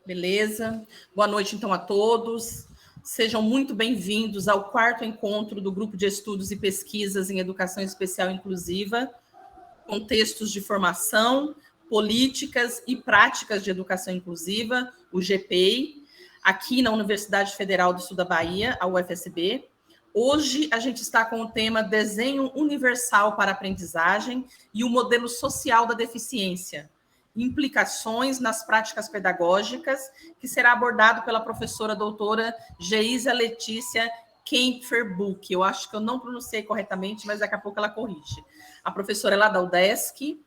Beleza. Boa noite, então, a todos. Sejam muito bem-vindos ao 4º encontro do Grupo de Estudos e Pesquisas em Educação Especial Inclusiva, Contextos de Formação, Políticas e Práticas de Educação Inclusiva, o GPEI, aqui na Universidade Federal do Sul da Bahia, a UFSB. Hoje, a gente está com o tema Desenho Universal para a Aprendizagem e o Modelo Social da Deficiência, implicações nas práticas pedagógicas, que será abordado pela professora doutora Geisa Letícia Kempfer-Buck. Eu acho que eu não pronunciei corretamente, mas daqui a pouco ela corrige. A professora é lá da UDESC.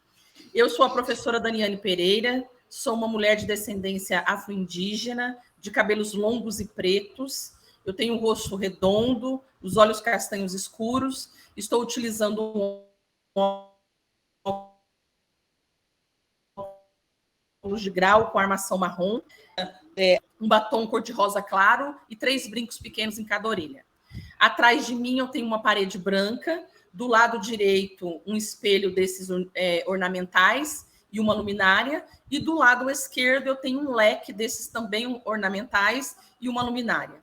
Eu sou a professora Daniane Pereira, sou uma mulher de descendência afro-indígena, de cabelos longos e pretos. Eu tenho um rosto redondo, os olhos castanhos escuros. Estou utilizando um de grau com armação marrom, um batom cor-de-rosa claro e 3 brincos pequenos em cada orelha. Atrás de mim eu tenho uma parede branca, do lado direito um espelho desses ornamentais e uma luminária, e do lado esquerdo eu tenho um leque desses também ornamentais e uma luminária.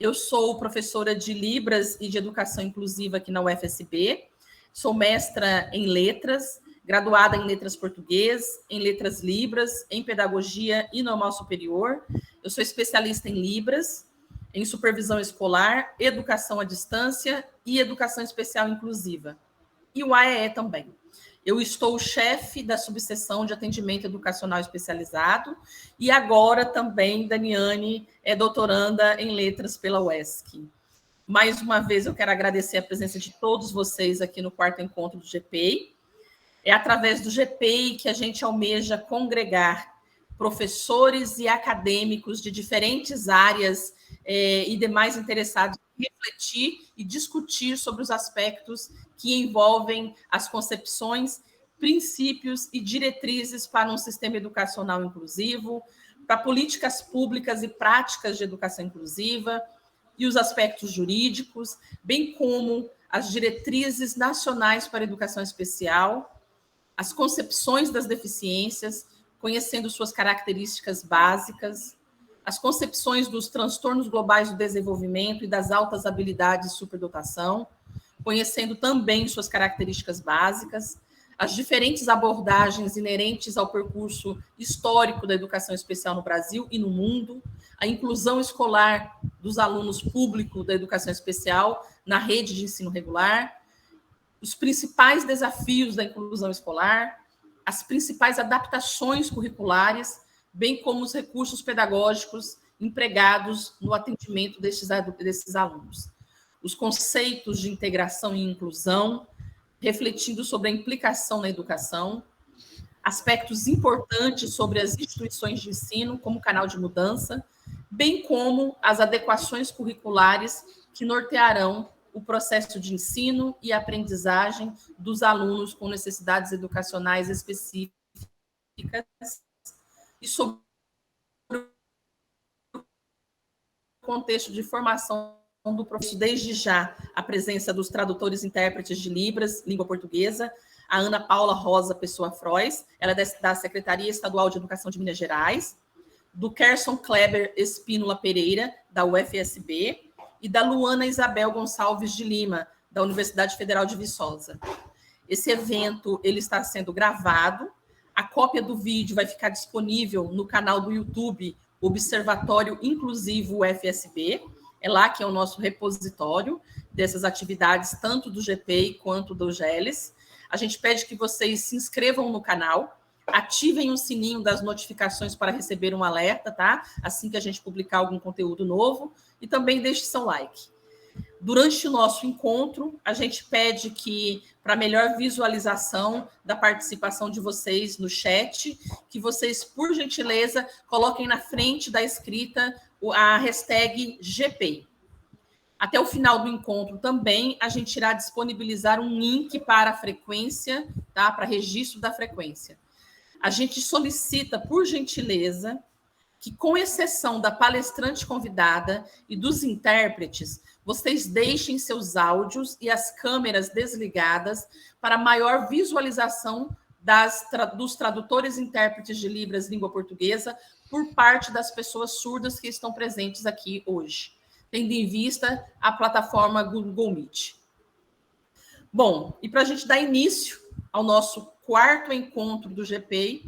Eu sou professora de Libras e de Educação Inclusiva aqui na UFSB, sou mestra em Letras, graduada em Letras Português, em Letras Libras, em Pedagogia e Normal Superior. Eu sou especialista em Libras, em Supervisão Escolar, Educação à Distância e Educação Especial Inclusiva. E o AEE também. Eu estou chefe da subseção de atendimento educacional especializado e agora também Daniane é doutoranda em Letras pela UESC. Mais uma vez eu quero agradecer a presença de todos vocês aqui no 4º encontro do GPEI. É através do GPEI que a gente almeja congregar professores e acadêmicos de diferentes áreas e demais interessados em refletir e discutir sobre os aspectos que envolvem as concepções, princípios e diretrizes para um sistema educacional inclusivo, para políticas públicas e práticas de educação inclusiva e os aspectos jurídicos, bem como as diretrizes nacionais para a educação especial, as concepções das deficiências, conhecendo suas características básicas, as concepções dos transtornos globais do desenvolvimento e das altas habilidades de superdotação, conhecendo também suas características básicas, as diferentes abordagens inerentes ao percurso histórico da educação especial no Brasil e no mundo, a inclusão escolar dos alunos públicos da educação especial na rede de ensino regular, os principais desafios da inclusão escolar, as principais adaptações curriculares, bem como os recursos pedagógicos empregados no atendimento desses alunos. Os conceitos de integração e inclusão, refletindo sobre a implicação na educação, aspectos importantes sobre as instituições de ensino como canal de mudança, bem como as adequações curriculares que nortearão o processo de ensino e aprendizagem dos alunos com necessidades educacionais específicas e sobre o contexto de formação do professor, desde já a presença dos tradutores e intérpretes de Libras, língua portuguesa, a Ana Paula Rosa Pessoa Frois, ela é da Secretaria Estadual de Educação de Minas Gerais, do Kerson Kleber Espínola Pereira, da UFSB, e da Luana Isabel Gonçalves de Lima, da Universidade Federal de Viçosa. Esse evento ele está sendo gravado, a cópia do vídeo vai ficar disponível no canal do YouTube Observatório Inclusivo UFSB, é lá que é o nosso repositório dessas atividades, tanto do GPEI quanto do GELES. A gente pede que vocês se inscrevam no canal, ativem o sininho das notificações para receber um alerta, tá? Assim que a gente publicar algum conteúdo novo, e também deixe seu like. Durante o nosso encontro, a gente pede que, para melhor visualização da participação de vocês no chat, que vocês, por gentileza, coloquem na frente da escrita a hashtag GPEI. Até o final do encontro também, a gente irá disponibilizar um link para a frequência, tá? Para registro da frequência. A gente solicita, por gentileza, que, com exceção da palestrante convidada e dos intérpretes, vocês deixem seus áudios e as câmeras desligadas para maior visualização dos tradutores e intérpretes de Libras língua portuguesa por parte das pessoas surdas que estão presentes aqui hoje, tendo em vista a plataforma Google Meet. Bom, e para a gente dar início ao nosso quarto encontro do GPEI,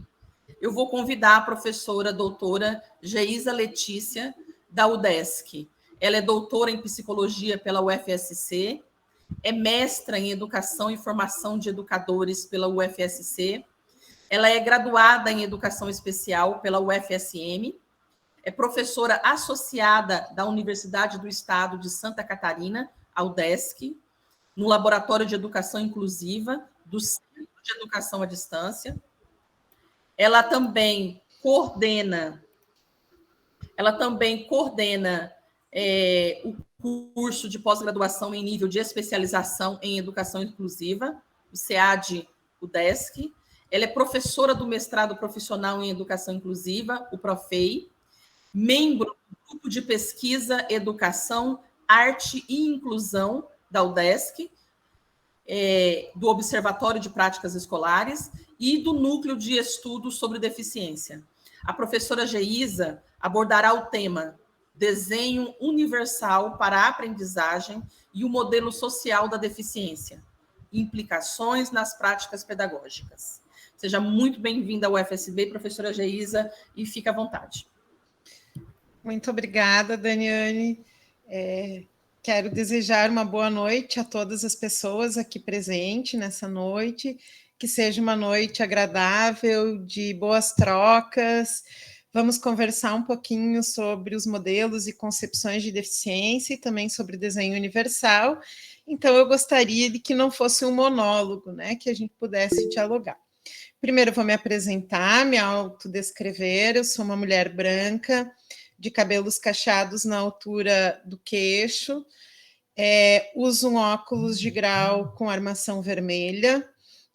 eu vou convidar a professora doutora Geisa Letícia, da UDESC. Ela é doutora em psicologia pela UFSC, é mestra em educação e formação de educadores pela UFSC, ela é graduada em educação especial pela UFSM, é professora associada da Universidade do Estado de Santa Catarina, a UDESC, no Laboratório de Educação Inclusiva do Centro de Educação à Distância. Ela também coordena o curso de pós-graduação em nível de especialização em educação inclusiva, o SEAD UDESC. Ela é professora do mestrado profissional em educação inclusiva, o PROFEI, membro do grupo de pesquisa, educação, arte e inclusão da UDESC, do Observatório de Práticas Escolares e do Núcleo de Estudos sobre Deficiência. A professora Geisa abordará o tema Desenho Universal para a Aprendizagem e o Modelo Social da Deficiência, Implicações nas Práticas Pedagógicas. Seja muito bem-vinda ao UFSB, professora Geisa, e fique à vontade. Muito obrigada, Daniane. Quero desejar uma boa noite a todas as pessoas aqui presentes nessa noite, que seja uma noite agradável, de boas trocas. Vamos conversar um pouquinho sobre os modelos e concepções de deficiência e também sobre desenho universal. Então, eu gostaria de que não fosse um monólogo, né, que a gente pudesse dialogar. Primeiro, eu vou me apresentar, me autodescrever. Eu sou uma mulher branca, de cabelos cacheados na altura do queixo, uso um óculos de grau com armação vermelha,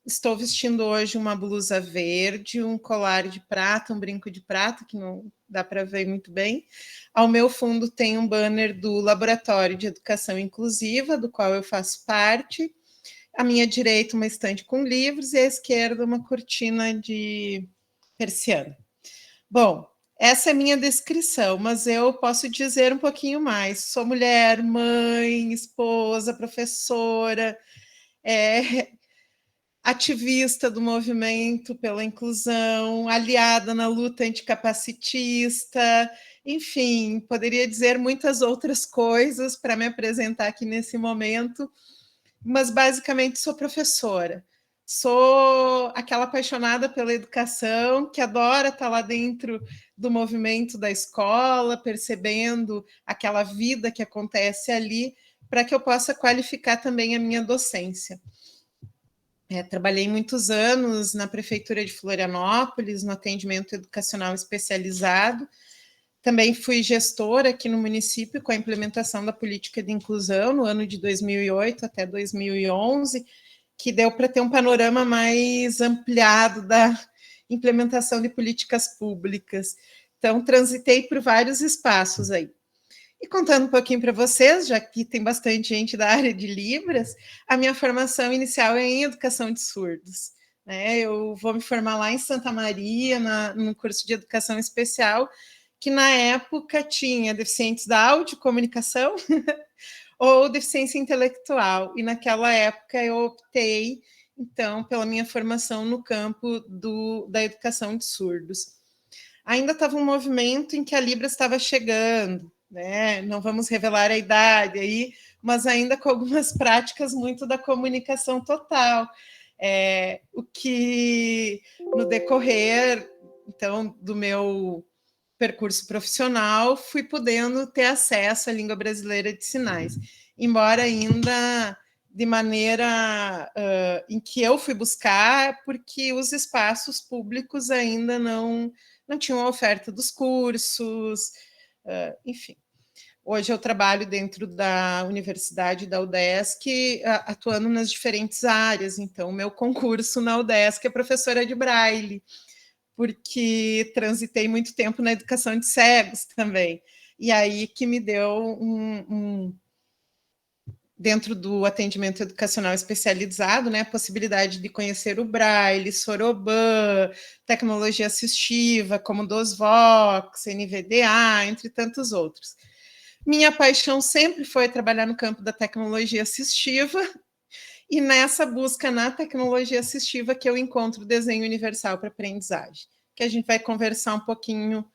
estou vestindo hoje uma blusa verde, um colar de prata, um brinco de prata, que não dá para ver muito bem. Ao meu fundo tem um banner do Laboratório de Educação Inclusiva, do qual eu faço parte. À minha direita, uma estante com livros, e à esquerda, uma cortina de persiana. Bom, essa é a minha descrição, mas eu posso dizer um pouquinho mais. Sou mulher, mãe, esposa, professora, ativista do movimento pela inclusão, aliada na luta anticapacitista, enfim, poderia dizer muitas outras coisas para me apresentar aqui nesse momento, mas basicamente sou professora. Sou aquela apaixonada pela educação, que adora estar lá dentro do movimento da escola, percebendo aquela vida que acontece ali, para que eu possa qualificar também a minha docência. Trabalhei muitos anos na Prefeitura de Florianópolis, no atendimento educacional especializado. Também fui gestora aqui no município com a implementação da política de inclusão no ano de 2008 até 2011, que deu para ter um panorama mais ampliado da implementação de políticas públicas. Então, transitei por vários espaços aí. E contando um pouquinho para vocês, já que tem bastante gente da área de Libras, a minha formação inicial é em educação de surdos. Eu vou me formar lá em Santa Maria, no curso de educação especial, que na época tinha deficientes da audiocomunicação ou deficiência intelectual. E naquela época eu optei, então, pela minha formação no campo da educação de surdos. Ainda estava um movimento em que a Libras estava chegando, não vamos revelar a idade aí, mas ainda com algumas práticas muito da comunicação total, o que no decorrer, então, do meu percurso profissional, fui podendo ter acesso à língua brasileira de sinais, embora ainda de maneira em que eu fui buscar, porque os espaços públicos ainda não tinham a oferta dos cursos, enfim. Hoje eu trabalho dentro da Universidade da UDESC, atuando nas diferentes áreas. Então, o meu concurso na UDESC é professora de Braille, porque transitei muito tempo na educação de cegos também. E aí que me deu dentro do atendimento educacional especializado, né, a possibilidade de conhecer o Braille, Soroban, tecnologia assistiva, como DOSVox, NVDA, entre tantos outros. Minha paixão sempre foi trabalhar no campo da tecnologia assistiva, e nessa busca na tecnologia assistiva que eu encontro o desenho universal para aprendizagem, que a gente vai conversar um pouquinho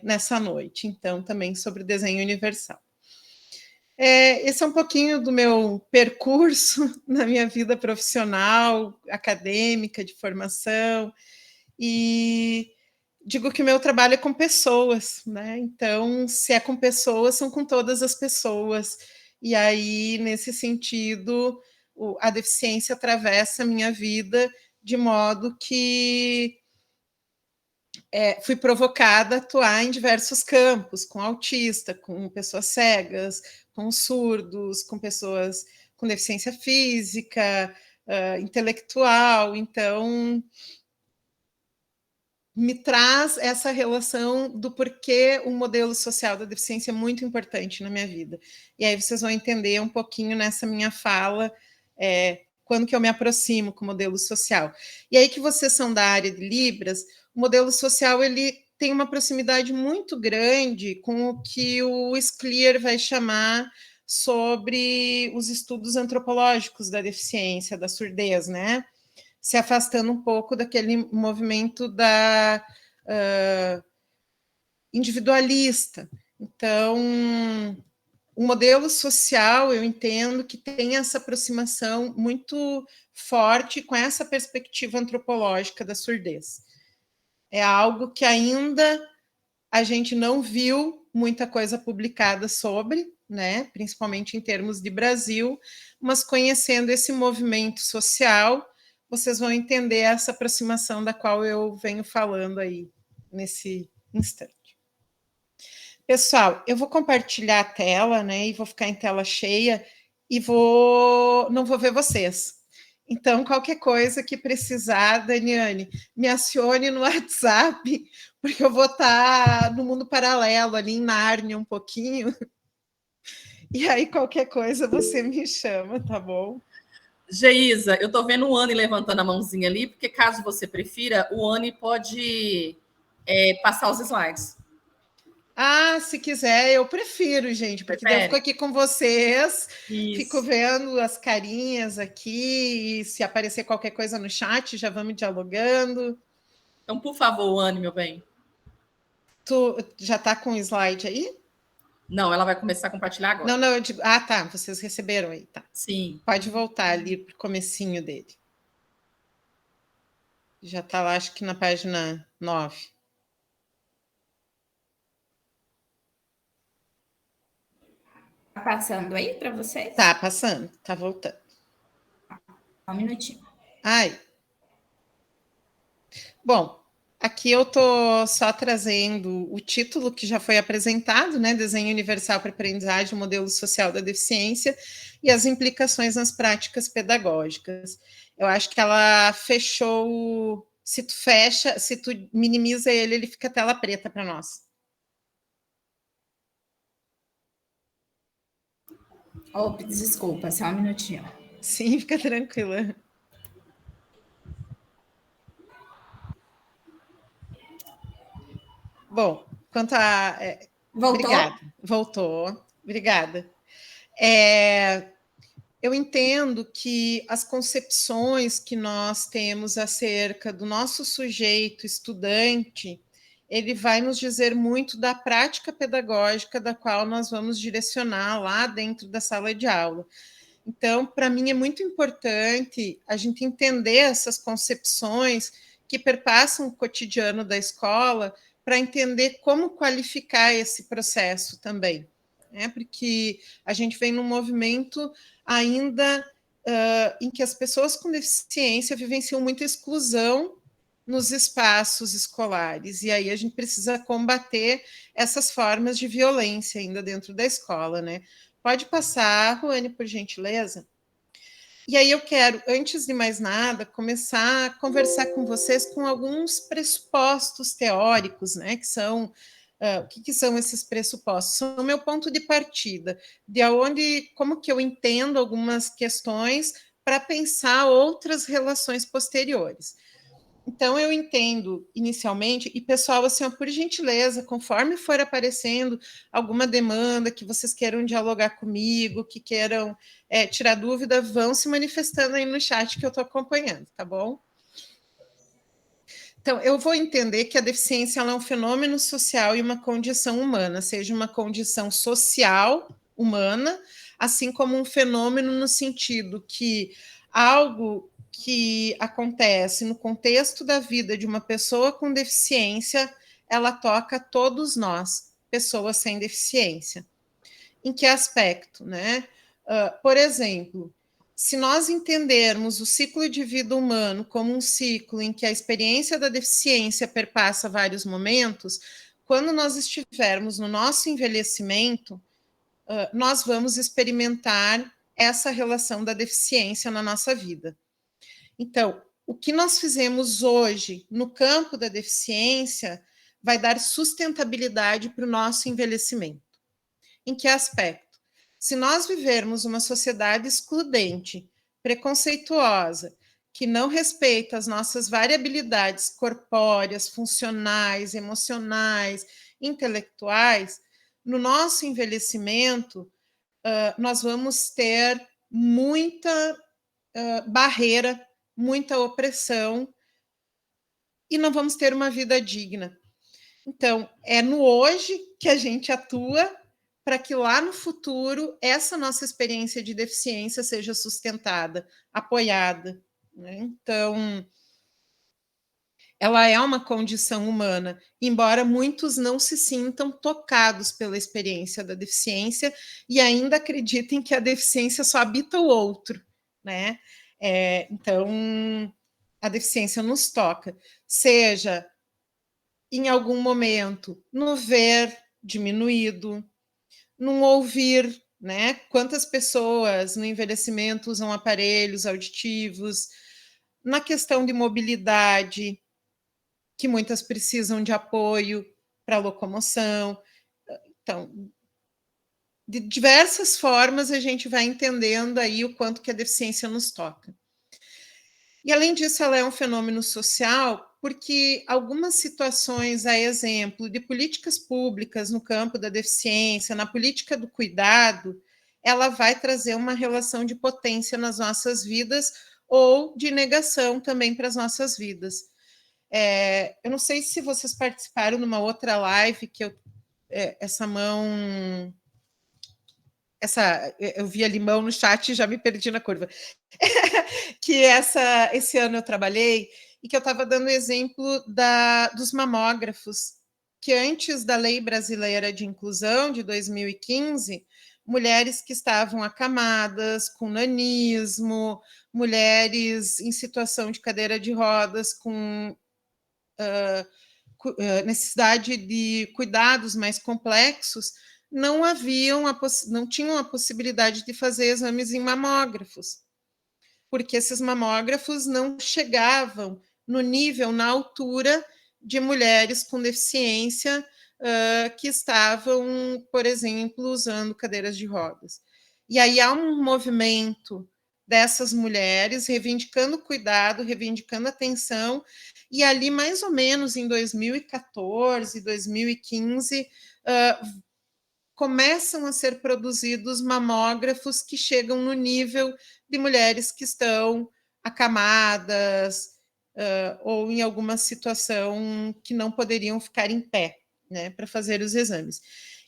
nessa noite, então, também sobre o desenho universal. Esse é um pouquinho do meu percurso na minha vida profissional, acadêmica, de formação, e digo que o meu trabalho é com pessoas, né? Então, se é com pessoas, são com todas as pessoas. E aí, nesse sentido, a deficiência atravessa a minha vida de modo que fui provocada a atuar em diversos campos, com autista, com pessoas cegas, com surdos, com pessoas com deficiência física, intelectual. Então, me traz essa relação do porquê o modelo social da deficiência é muito importante na minha vida. E aí vocês vão entender um pouquinho nessa minha fala, quando que eu me aproximo com o modelo social. E aí que vocês são da área de Libras, o modelo social ele tem uma proximidade muito grande com o que o Scliar vai chamar sobre os estudos antropológicos da deficiência, da surdez, né? Se afastando um pouco daquele movimento da individualista. Então, o modelo social, eu entendo que tem essa aproximação muito forte com essa perspectiva antropológica da surdez. É algo que ainda a gente não viu muita coisa publicada sobre, né? Principalmente em termos de Brasil, mas conhecendo esse movimento social, vocês vão entender essa aproximação da qual eu venho falando aí nesse instante. Pessoal, eu vou compartilhar a tela, né? E vou ficar em tela cheia e não vou ver vocês. Então, qualquer coisa que precisar, Daniane, me acione no WhatsApp, porque eu vou estar no mundo paralelo, ali em Nárnia um pouquinho. E aí, qualquer coisa, você me chama, tá bom? Geisa, eu estou vendo o Anne levantando a mãozinha ali, porque caso você prefira, o Anne pode passar os slides. Ah, se quiser, eu prefiro, gente, porque daí eu fico aqui com vocês, fico vendo as carinhas aqui, e se aparecer qualquer coisa no chat, já vamos dialogando. Então, por favor, Anne, meu bem. Tu já está com o slide aí? Não, ela vai começar a compartilhar agora. Não, eu digo... Ah, tá, vocês receberam aí, tá. Sim. Pode voltar ali para o comecinho dele. Já está lá, acho que na página 9. Tá passando aí para vocês? Tá passando, tá voltando. Um minutinho. Ai. Bom, aqui eu tô só trazendo o título que já foi apresentado, né? Desenho Universal para Aprendizagem, Modelo Social da Deficiência e as implicações nas práticas pedagógicas. Eu acho que ela fechou. Se tu fecha, se tu minimiza ele, ele fica tela preta para nós. Opa, desculpa, só um minutinho. Sim, fica tranquila. Bom, quanto a... Voltou? Obrigada. Voltou. Obrigada. Eu entendo que as concepções que nós temos acerca do nosso sujeito estudante, ele vai nos dizer muito da prática pedagógica da qual nós vamos direcionar lá dentro da sala de aula. Então, para mim é muito importante a gente entender essas concepções que perpassam o cotidiano da escola para entender como qualificar esse processo também, né? Porque a gente vem num movimento ainda em que as pessoas com deficiência vivenciam muita exclusão nos espaços escolares, e aí a gente precisa combater essas formas de violência ainda dentro da escola, né? Pode passar, Ruane, por gentileza? E aí eu quero, antes de mais nada, começar a conversar com vocês com alguns pressupostos teóricos, né, que são O que são esses pressupostos? São o meu ponto de partida, como que eu entendo algumas questões para pensar outras relações posteriores. Então, eu entendo inicialmente, e pessoal, assim, ó, por gentileza, conforme for aparecendo alguma demanda que vocês queiram dialogar comigo, que queiram tirar dúvida, vão se manifestando aí no chat que eu estou acompanhando, tá bom? Então, eu vou entender que a deficiência ela é um fenômeno social e uma condição humana, seja uma condição social humana, assim como um fenômeno no sentido que algo que acontece no contexto da vida de uma pessoa com deficiência, ela toca todos nós, pessoas sem deficiência. Em que aspecto, né? Por exemplo, se nós entendermos o ciclo de vida humano como um ciclo em que a experiência da deficiência perpassa vários momentos, quando nós estivermos no nosso envelhecimento, nós vamos experimentar essa relação da deficiência na nossa vida. Então, o que nós fizemos hoje no campo da deficiência vai dar sustentabilidade para o nosso envelhecimento. Em que aspecto? Se nós vivermos uma sociedade excludente, preconceituosa, que não respeita as nossas variabilidades corpóreas, funcionais, emocionais, intelectuais, no nosso envelhecimento, nós vamos ter muita barreira, muita opressão e não vamos ter uma vida digna. Então, é no hoje que a gente atua para que lá no futuro essa nossa experiência de deficiência seja sustentada, apoiada, né? Então, ela é uma condição humana, embora muitos não se sintam tocados pela experiência da deficiência e ainda acreditem que a deficiência só habita o outro, né? Então, a deficiência nos toca, seja em algum momento no ver diminuído, num ouvir, né? Quantas pessoas no envelhecimento usam aparelhos auditivos, na questão de mobilidade, que muitas precisam de apoio para locomoção. Então, de diversas formas a gente vai entendendo aí o quanto que a deficiência nos toca. E além disso, ela é um fenômeno social porque algumas situações, a exemplo de políticas públicas no campo da deficiência, na política do cuidado, ela vai trazer uma relação de potência nas nossas vidas ou de negação também para as nossas vidas. Eu não sei se vocês participaram numa outra live que eu vi ali mão no chat e já me perdi na curva. Que esse ano eu trabalhei e que eu estava dando exemplo dos mamógrafos, que antes da Lei Brasileira de Inclusão, de 2015, mulheres que estavam acamadas, com nanismo, mulheres em situação de cadeira de rodas, com necessidade de cuidados mais complexos, não tinham a possibilidade de fazer exames em mamógrafos, porque esses mamógrafos não chegavam no nível, na altura de mulheres com deficiência que estavam, por exemplo, usando cadeiras de rodas. E aí há um movimento dessas mulheres reivindicando cuidado, reivindicando atenção, e ali mais ou menos em 2014, 2015, começam a ser produzidos mamógrafos que chegam no nível de mulheres que estão acamadas ou em alguma situação que não poderiam ficar em pé, né, para fazer os exames.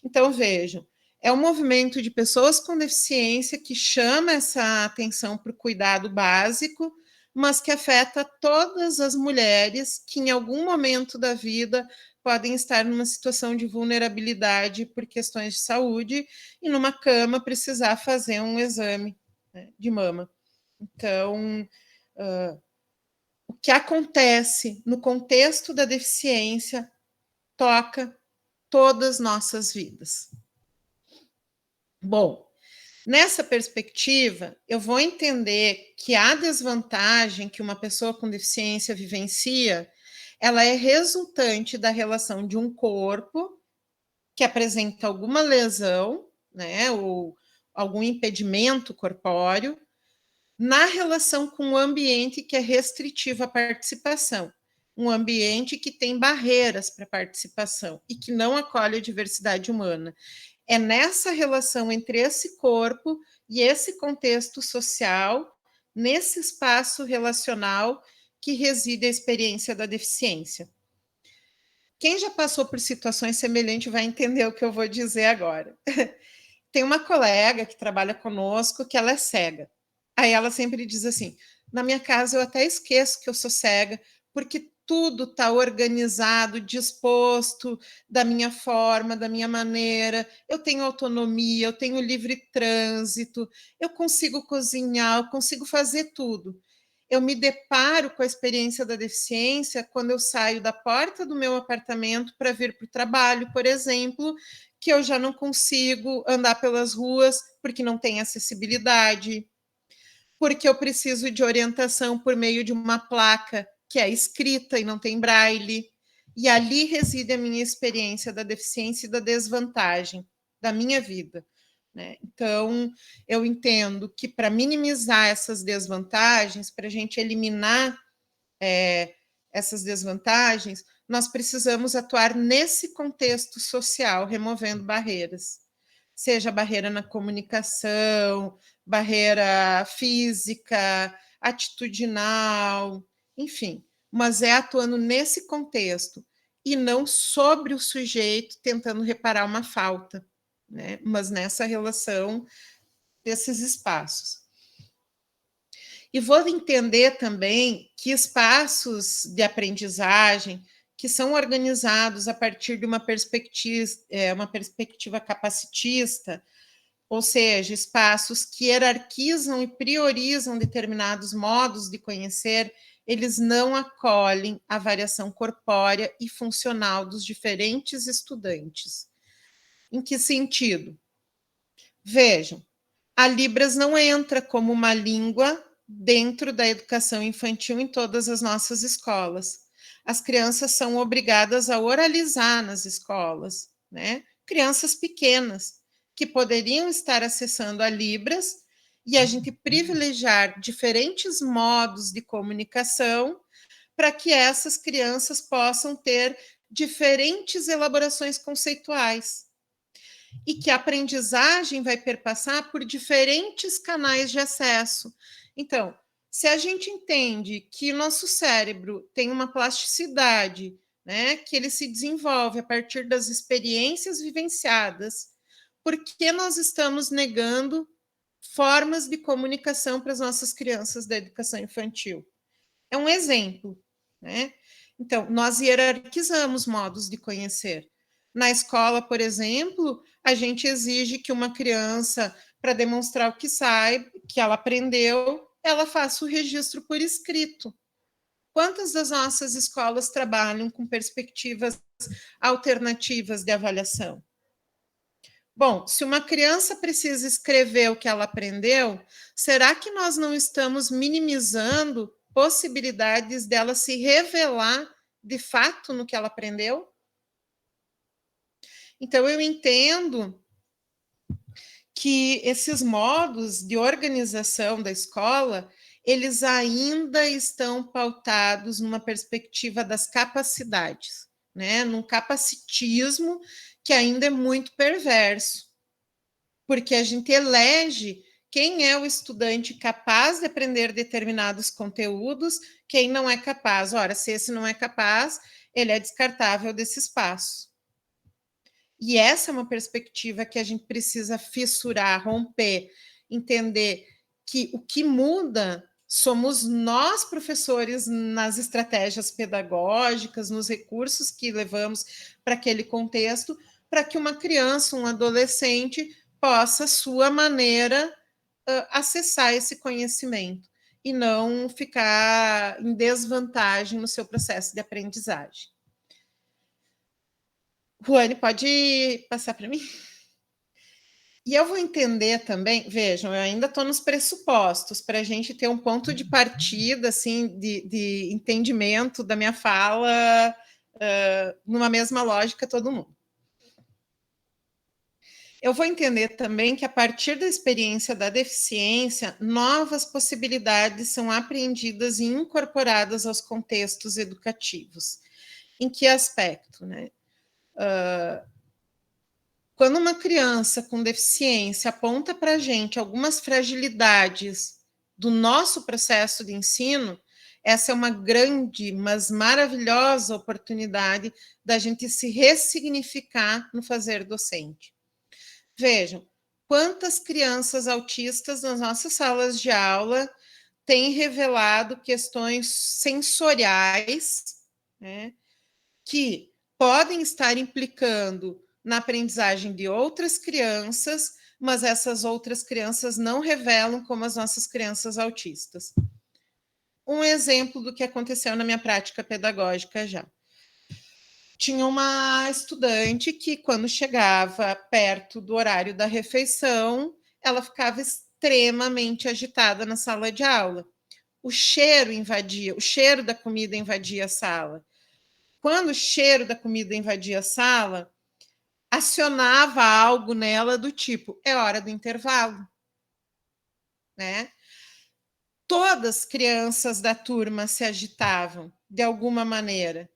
Então, vejam, é um movimento de pessoas com deficiência que chama essa atenção para o cuidado básico, mas que afeta todas as mulheres que em algum momento da vida podem estar numa situação de vulnerabilidade por questões de saúde e numa cama precisar fazer um exame, né, de mama. Então, o que acontece no contexto da deficiência toca todas nossas vidas. Bom, nessa perspectiva, eu vou entender que a desvantagem que uma pessoa com deficiência vivencia, ela é resultante da relação de um corpo que apresenta alguma lesão, né, ou algum impedimento corpóreo, na relação com o ambiente que é restritivo à participação, um ambiente que tem barreiras para a participação e que não acolhe a diversidade humana. É nessa relação entre esse corpo e esse contexto social, nesse espaço relacional, que reside a experiência da deficiência. Quem já passou por situações semelhantes vai entender o que eu vou dizer agora. Tem uma colega que trabalha conosco que ela é cega. Aí ela sempre diz assim: na minha casa eu até esqueço que eu sou cega, porque tudo está organizado, disposto da minha forma, da minha maneira. Eu tenho autonomia, eu tenho livre trânsito, eu consigo cozinhar, eu consigo fazer tudo. Eu me deparo com a experiência da deficiência quando eu saio da porta do meu apartamento para vir para o trabalho, por exemplo, que eu já não consigo andar pelas ruas porque não tem acessibilidade, porque eu preciso de orientação por meio de uma placa que é escrita e não tem braille. E ali reside a minha experiência da deficiência e da desvantagem da minha vida, né? Então, eu entendo que para minimizar essas desvantagens, para a gente eliminar essas desvantagens, nós precisamos atuar nesse contexto social, removendo barreiras, seja barreira na comunicação, barreira física, atitudinal, enfim, mas é atuando nesse contexto e não sobre o sujeito tentando reparar uma falta, né? Mas nessa relação desses espaços. E vou entender também que espaços de aprendizagem que são organizados a partir de uma perspectiva capacitista, ou seja, espaços que hierarquizam e priorizam determinados modos de conhecer, eles não acolhem a variação corpórea e funcional dos diferentes estudantes. Em que sentido? Vejam, a Libras não entra como uma língua dentro da educação infantil em todas as nossas escolas. As crianças são obrigadas a oralizar nas escolas, né? Crianças pequenas que poderiam estar acessando a Libras e a gente privilegiar diferentes modos de comunicação para que essas crianças possam ter diferentes elaborações conceituais e que a aprendizagem vai perpassar por diferentes canais de acesso. Então, se a gente entende que o nosso cérebro tem uma plasticidade, né, que ele se desenvolve a partir das experiências vivenciadas, por que nós estamos negando formas de comunicação para as nossas crianças da educação infantil? É um exemplo, né? Então, nós hierarquizamos modos de conhecer. Na escola, por exemplo, a gente exige que uma criança, para demonstrar o que sabe, que ela aprendeu, ela faça o registro por escrito. Quantas das nossas escolas trabalham com perspectivas alternativas de avaliação? Bom, se uma criança precisa escrever o que ela aprendeu, será que nós não estamos minimizando possibilidades dela se revelar de fato no que ela aprendeu? Então, eu entendo que esses modos de organização da escola, eles ainda estão pautados numa perspectiva das capacidades, né? Num capacitismo que ainda é muito perverso, porque a gente elege quem é o estudante capaz de aprender determinados conteúdos, quem não é capaz. Ora, se esse não é capaz, ele é descartável desse espaço. E essa é uma perspectiva que a gente precisa fissurar, romper, entender que o que muda somos nós, professores, nas estratégias pedagógicas, nos recursos que levamos para aquele contexto, para que uma criança, um adolescente, possa, à sua maneira, acessar esse conhecimento e não ficar em desvantagem no seu processo de aprendizagem. Ruane, pode passar para mim? E eu vou entender também, vejam, eu ainda estou nos pressupostos, para a gente ter um ponto de partida, assim, de entendimento da minha fala, numa mesma lógica, todo mundo. eu vou entender também que, a partir da experiência da deficiência, novas possibilidades são apreendidas e incorporadas aos contextos educativos. Em que aspecto, né? Quando uma criança com deficiência aponta para a gente algumas fragilidades do nosso processo de ensino, essa é uma grande, mas maravilhosa oportunidade da gente se ressignificar no fazer docente. Vejam, quantas crianças autistas nas nossas salas de aula têm revelado questões sensoriais, né, que podem estar implicando na aprendizagem de outras crianças, mas essas outras crianças não revelam como as nossas crianças autistas. Um exemplo do que aconteceu na minha prática pedagógica já. Tinha uma estudante que, quando chegava perto do horário da refeição, ela ficava extremamente agitada na sala de aula. O cheiro da comida invadia a sala. Quando o cheiro da comida invadia a sala, acionava algo nela do tipo, é hora do intervalo, né? Todas as crianças da turma se agitavam de alguma maneira.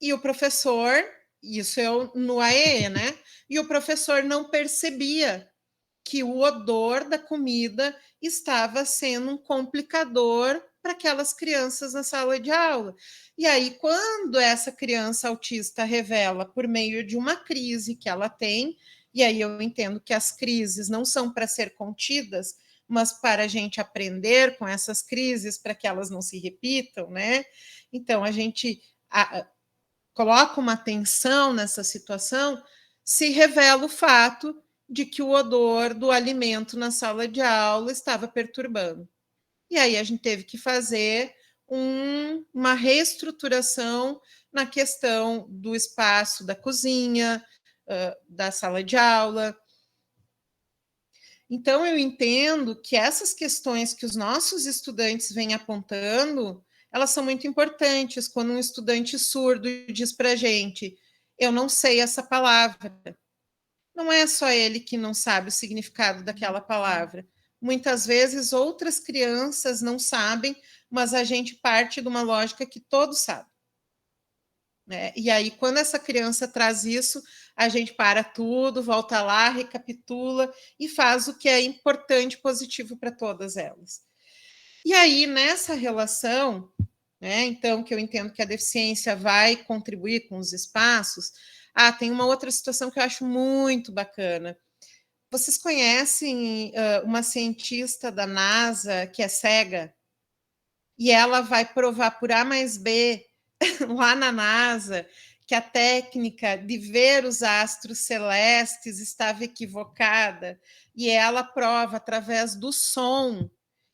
E o professor, isso eu no AEE, né? E o professor não percebia que o odor da comida estava sendo um complicador para aquelas crianças na sala de aula. E aí, quando essa criança autista revela por meio de uma crise que ela tem, e aí eu entendo que as crises não são para ser contidas, mas para a gente aprender com essas crises, para que elas não se repitam, né? Então, a gente coloca uma atenção nessa situação, se revela o fato de que o odor do alimento na sala de aula estava perturbando. E aí a gente teve que fazer uma reestruturação na questão do espaço da cozinha, da sala de aula. Então, eu entendo que essas questões que os nossos estudantes vêm apontando, elas são muito importantes. Quando um estudante surdo diz para a gente, eu não sei essa palavra, não é só ele que não sabe o significado daquela palavra. Muitas vezes outras crianças não sabem, mas a gente parte de uma lógica que todos sabem, né? E aí, quando essa criança traz isso, a gente para tudo, volta lá, recapitula e faz o que é importante e positivo para todas elas. E aí, nessa relação, né, então, que eu entendo que a deficiência vai contribuir com os espaços, tem uma outra situação que eu acho muito bacana. Vocês conhecem uma cientista da NASA que é cega? E ela vai provar por A mais B, lá na NASA, que a técnica de ver os astros celestes estava equivocada. E ela prova, através do som,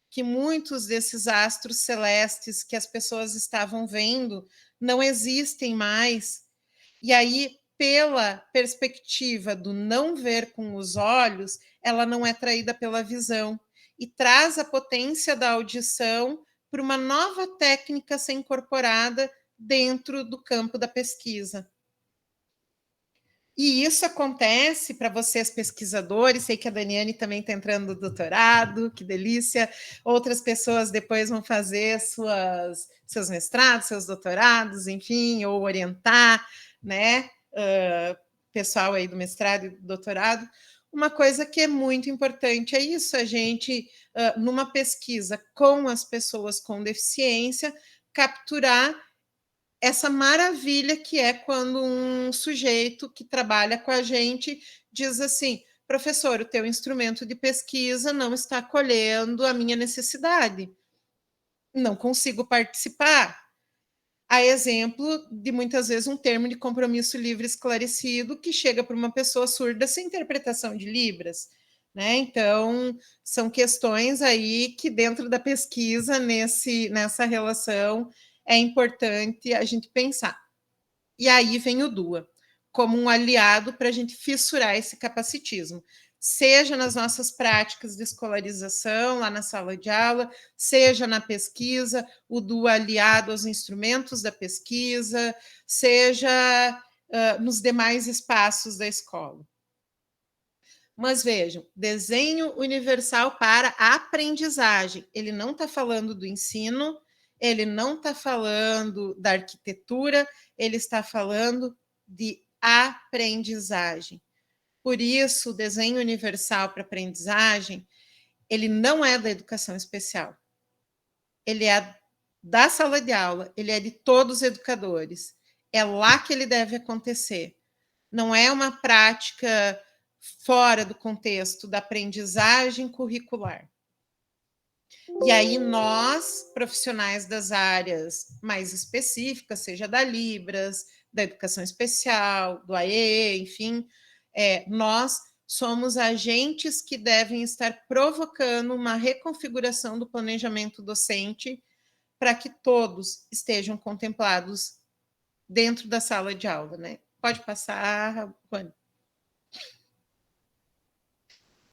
que muitos desses astros celestes que as pessoas estavam vendo não existem mais. E aí, pela perspectiva do não ver com os olhos, ela não é traída pela visão e traz a potência da audição para uma nova técnica ser incorporada dentro do campo da pesquisa. E isso acontece para vocês pesquisadores, sei que a Daniane também está entrando no doutorado, que delícia. Outras pessoas depois vão fazer seus mestrados, seus doutorados, enfim, ou orientar, né? Pessoal aí do mestrado e do doutorado. Uma coisa que é muito importante é isso, a gente, numa pesquisa com as pessoas com deficiência, capturar essa maravilha que é quando um sujeito que trabalha com a gente diz assim, professor, o teu instrumento de pesquisa não está acolhendo a minha necessidade, não consigo participar. A exemplo de, muitas vezes, um termo de compromisso livre esclarecido que chega para uma pessoa surda sem interpretação de Libras, né? Então, são questões aí que, dentro da pesquisa, nessa relação, é importante a gente pensar. E aí vem o DUA, como um aliado para a gente fissurar esse capacitismo, seja nas nossas práticas de escolarização, lá na sala de aula, seja na pesquisa, o DUA aliado aos instrumentos da pesquisa, seja nos demais espaços da escola. Mas vejam, desenho universal para a aprendizagem. Ele não está falando do ensino, ele não está falando da arquitetura, ele está falando de aprendizagem. Por isso, o desenho universal para aprendizagem, ele não é da educação especial. Ele é da sala de aula, ele é de todos os educadores. É lá que ele deve acontecer. Não é uma prática fora do contexto da aprendizagem curricular. E aí nós, profissionais das áreas mais específicas, seja da Libras, da educação especial, do AEE, enfim, nós somos agentes que devem estar provocando uma reconfiguração do planejamento docente para que todos estejam contemplados dentro da sala de aula, né? Pode passar, Rony.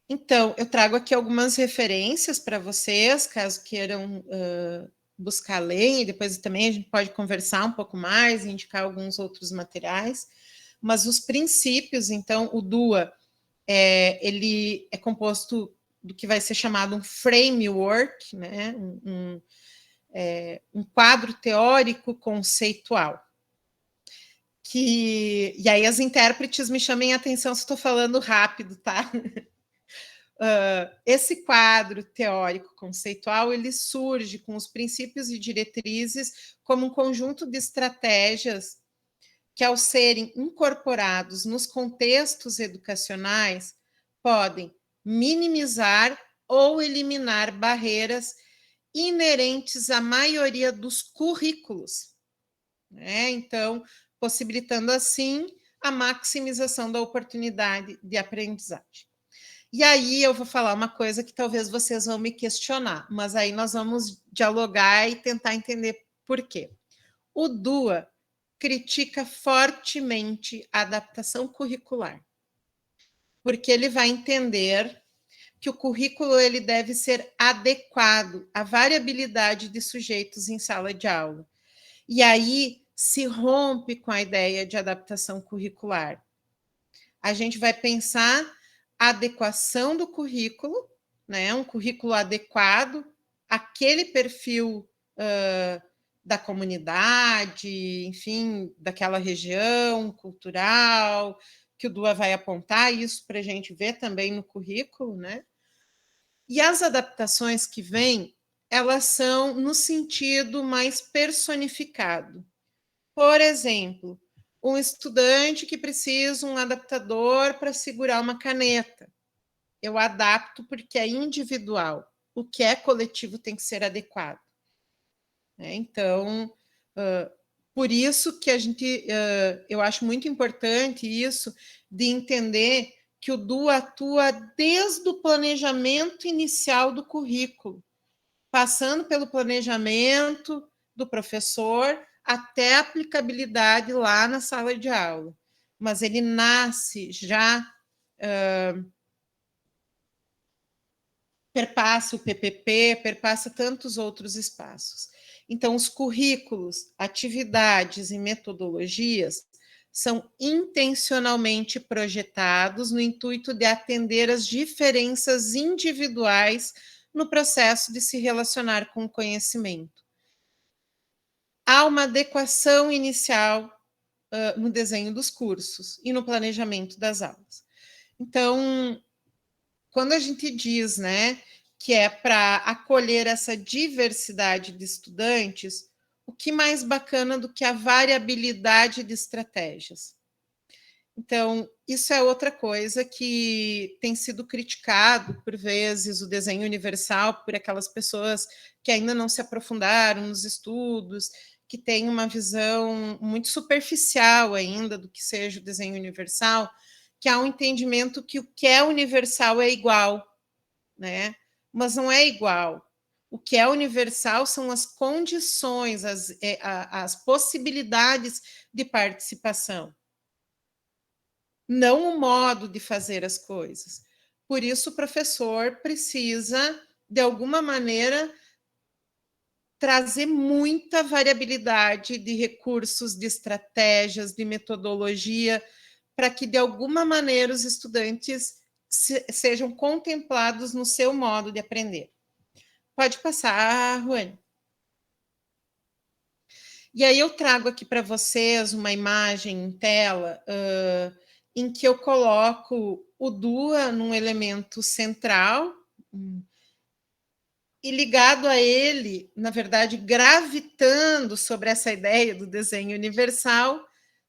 Então, eu trago aqui algumas referências para vocês, caso queiram buscar ler, e depois também a gente pode conversar um pouco mais, indicar alguns outros materiais. Mas os princípios, então, o DUA, ele é composto do que vai ser chamado um framework, né? Um quadro teórico conceitual. E aí as intérpretes me chamem a atenção se estou falando rápido, tá? Esse quadro teórico conceitual ele surge com os princípios e diretrizes como um conjunto de estratégias que, ao serem incorporados nos contextos educacionais, podem minimizar ou eliminar barreiras inerentes à maioria dos currículos, né? Então, possibilitando assim a maximização da oportunidade de aprendizagem. E aí eu vou falar uma coisa que talvez vocês vão me questionar, mas aí nós vamos dialogar e tentar entender por quê. O DUA critica fortemente a adaptação curricular, porque ele vai entender que o currículo ele deve ser adequado à variabilidade de sujeitos em sala de aula. E aí se rompe com a ideia de adaptação curricular. A gente vai pensar a adequação do currículo, né? Um currículo adequado àquele perfil da comunidade, enfim, daquela região cultural, que o DUA vai apontar isso para a gente ver também no currículo, né? E as adaptações que vêm, elas são no sentido mais personificado. Por exemplo, um estudante que precisa um adaptador para segurar uma caneta. Eu adapto porque é individual. O que é coletivo tem que ser adequado. Então, por isso que a gente, eu acho muito importante isso de entender que o DUA atua desde o planejamento inicial do currículo, passando pelo planejamento do professor até a aplicabilidade lá na sala de aula. Mas ele nasce já, perpassa o PPP, perpassa tantos outros espaços. Então, os currículos, atividades e metodologias são intencionalmente projetados no intuito de atender às diferenças individuais no processo de se relacionar com o conhecimento. Há uma adequação inicial no desenho dos cursos e no planejamento das aulas. Então, quando a gente diz, né, que é para acolher essa diversidade de estudantes, o que mais bacana do que a variabilidade de estratégias? Então, isso é outra coisa que tem sido criticado por vezes, o desenho universal, por aquelas pessoas que ainda não se aprofundaram nos estudos, que têm uma visão muito superficial ainda do que seja o desenho universal, que há um entendimento que o que é universal é igual, né? Mas não é igual. O que é universal são as condições, as possibilidades de participação, não o modo de fazer as coisas. Por isso, o professor precisa, de alguma maneira, trazer muita variabilidade de recursos, de estratégias, de metodologia, para que, de alguma maneira, os estudantes sejam contemplados no seu modo de aprender. Pode passar, Ruane. E aí eu trago aqui para vocês uma imagem em tela em que eu coloco o DUA num elemento central e ligado a ele, na verdade, gravitando sobre essa ideia do desenho universal,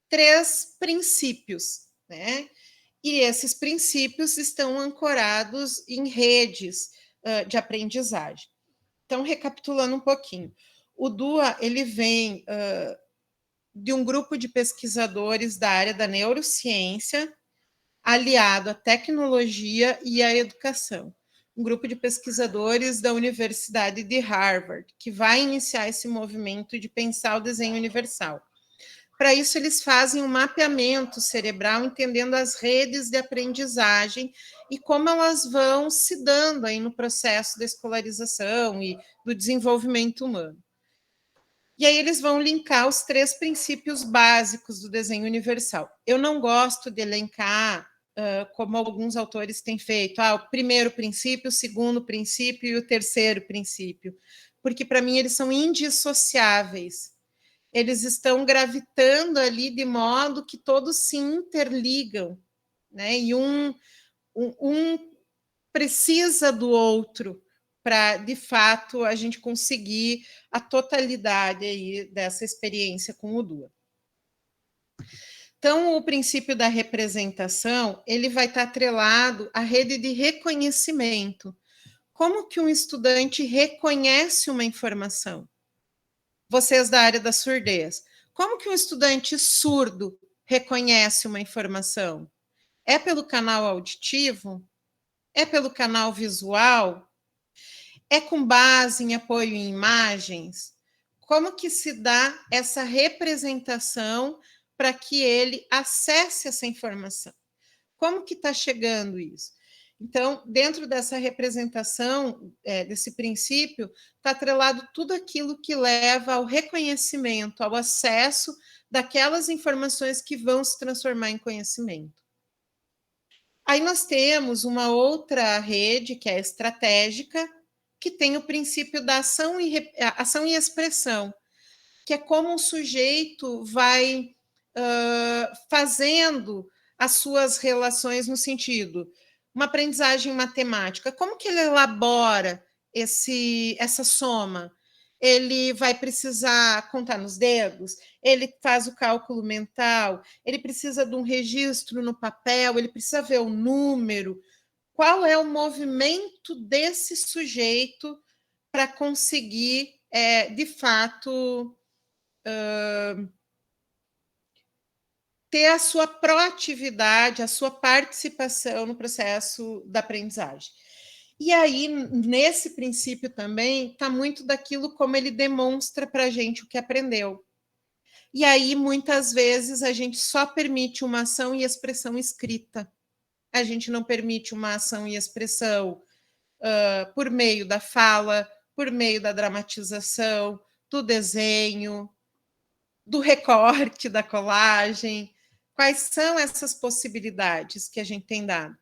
3 princípios, né? E esses princípios estão ancorados em redes de aprendizagem. Então, recapitulando um pouquinho, o DUA ele vem de um grupo de pesquisadores da área da neurociência, aliado à tecnologia e à educação. Um grupo de pesquisadores da Universidade de Harvard, que vai iniciar esse movimento de pensar o desenho universal. Para isso, eles fazem um mapeamento cerebral, entendendo as redes de aprendizagem e como elas vão se dando aí no processo da escolarização e do desenvolvimento humano. E aí eles vão linkar os 3 princípios básicos do desenho universal. Eu não gosto de elencar, como alguns autores têm feito, o primeiro princípio, o segundo princípio e o terceiro princípio, porque para mim eles são indissociáveis. Eles estão gravitando ali de modo que todos se interligam, né? E um precisa do outro para, de fato, a gente conseguir a totalidade aí dessa experiência com o DUA. Então, o princípio da representação, ele vai estar atrelado à rede de reconhecimento. Como que um estudante reconhece uma informação? Vocês da área da surdez, como que um estudante surdo reconhece uma informação? É pelo canal auditivo? É pelo canal visual? É com base em apoio em imagens? Como que se dá essa representação para que ele acesse essa informação? Como que está chegando isso? Então, dentro dessa representação, desse princípio, está atrelado tudo aquilo que leva ao reconhecimento, ao acesso daquelas informações que vão se transformar em conhecimento. Aí nós temos uma outra rede, que é estratégica, que tem o princípio da ação e expressão, que é como um sujeito vai fazendo as suas relações no sentido, uma aprendizagem matemática, como que ele elabora essa soma? Ele vai precisar contar nos dedos, ele faz o cálculo mental, ele precisa de um registro no papel, ele precisa ver o número. Qual é o movimento desse sujeito para conseguir, de fato, ter a sua proatividade, a sua participação no processo da aprendizagem. E aí, nesse princípio também, está muito daquilo como ele demonstra para a gente o que aprendeu. E aí, muitas vezes, a gente só permite uma ação e expressão escrita. A gente não permite uma ação e expressão por meio da fala, por meio da dramatização, do desenho, do recorte, da colagem. Quais são essas possibilidades que a gente tem dado?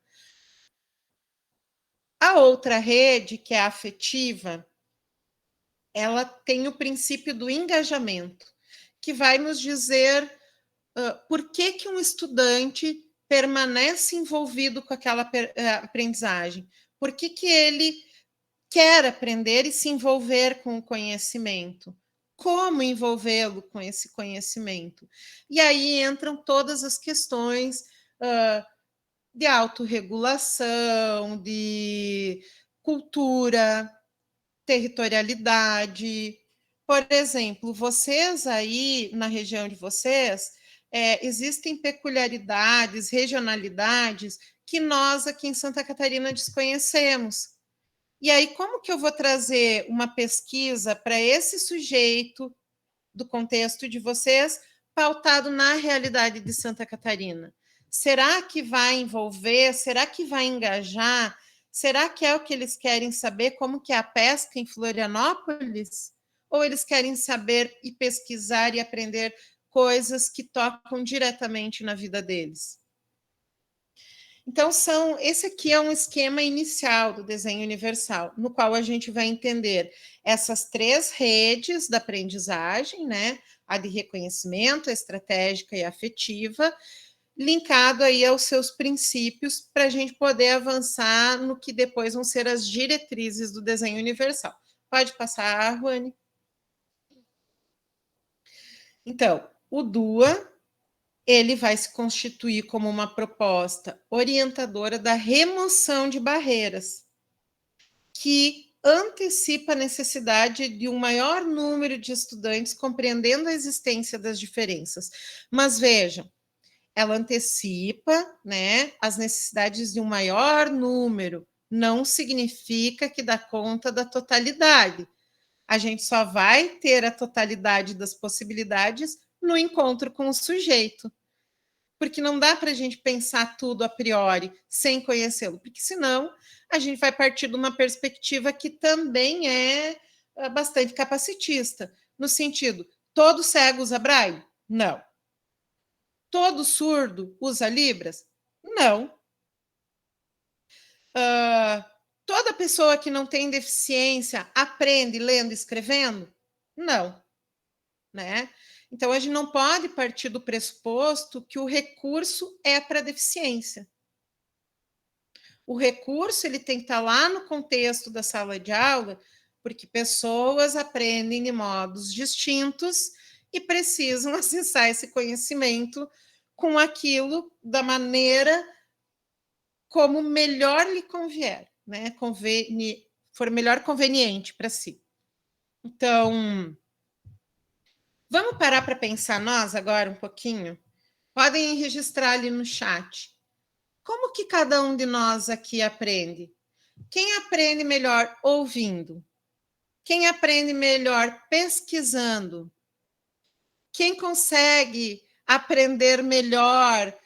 A outra rede, que é a afetiva, ela tem o princípio do engajamento, que vai nos dizer por que um estudante permanece envolvido com aquela aprendizagem, por que ele quer aprender e se envolver com o conhecimento, como envolvê-lo com esse conhecimento. E aí entram todas as questões de autorregulação, de cultura, territorialidade. Por exemplo, vocês aí na região de vocês, existem peculiaridades, regionalidades que nós aqui em Santa Catarina desconhecemos. E aí, como que eu vou trazer uma pesquisa para esse sujeito do contexto de vocês, pautado na realidade de Santa Catarina? Será que vai envolver? Será que vai engajar? Será que é o que eles querem saber, como que é a pesca em Florianópolis? Ou eles querem saber e pesquisar e aprender coisas que tocam diretamente na vida deles? Então, esse aqui é um esquema inicial do desenho universal, no qual a gente vai entender essas 3 redes da aprendizagem, né? A de reconhecimento, a estratégica e a afetiva, linkado aí aos seus princípios, para a gente poder avançar no que depois vão ser as diretrizes do desenho universal. Pode passar, Ruane. Então, o DUA, ele vai se constituir como uma proposta orientadora da remoção de barreiras, que antecipa a necessidade de um maior número de estudantes compreendendo a existência das diferenças. Mas vejam, ela antecipa, né, as necessidades de um maior número, não significa que dá conta da totalidade. A gente só vai ter a totalidade das possibilidades no encontro com o sujeito. Porque não dá para a gente pensar tudo a priori, sem conhecê-lo, porque senão a gente vai partir de uma perspectiva que também é bastante capacitista, no sentido, todo cego usa braille? Não. Todo surdo usa Libras? Não. Toda pessoa que não tem deficiência aprende lendo e escrevendo? Não. Né? Então, a gente não pode partir do pressuposto que o recurso é para deficiência. O recurso ele tem que estar lá no contexto da sala de aula, porque pessoas aprendem de modos distintos e precisam acessar esse conhecimento com aquilo da maneira como melhor lhe convier, né? For melhor conveniente para si. Então, vamos parar para pensar nós agora um pouquinho? Podem registrar ali no chat. Como que cada um de nós aqui aprende? Quem aprende melhor ouvindo? Quem aprende melhor pesquisando? Quem consegue aprender melhor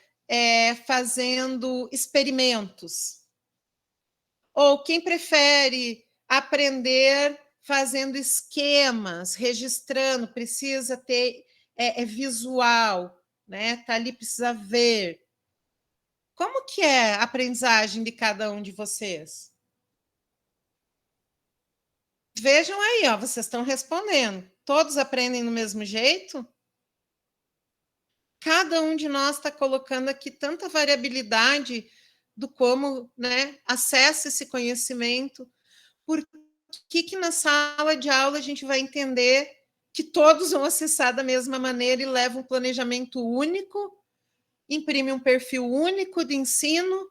fazendo experimentos? Ou quem prefere aprender fazendo esquemas, registrando, precisa ter visual, né? Tá ali, precisa ver. Como que é a aprendizagem de cada um de vocês? Vejam aí, ó, vocês estão respondendo. Todos aprendem do mesmo jeito? Cada um de nós está colocando aqui tanta variabilidade do como, né, acessa esse conhecimento. Por que na sala de aula a gente vai entender que todos vão acessar da mesma maneira e levam um planejamento único, imprime um perfil único de ensino,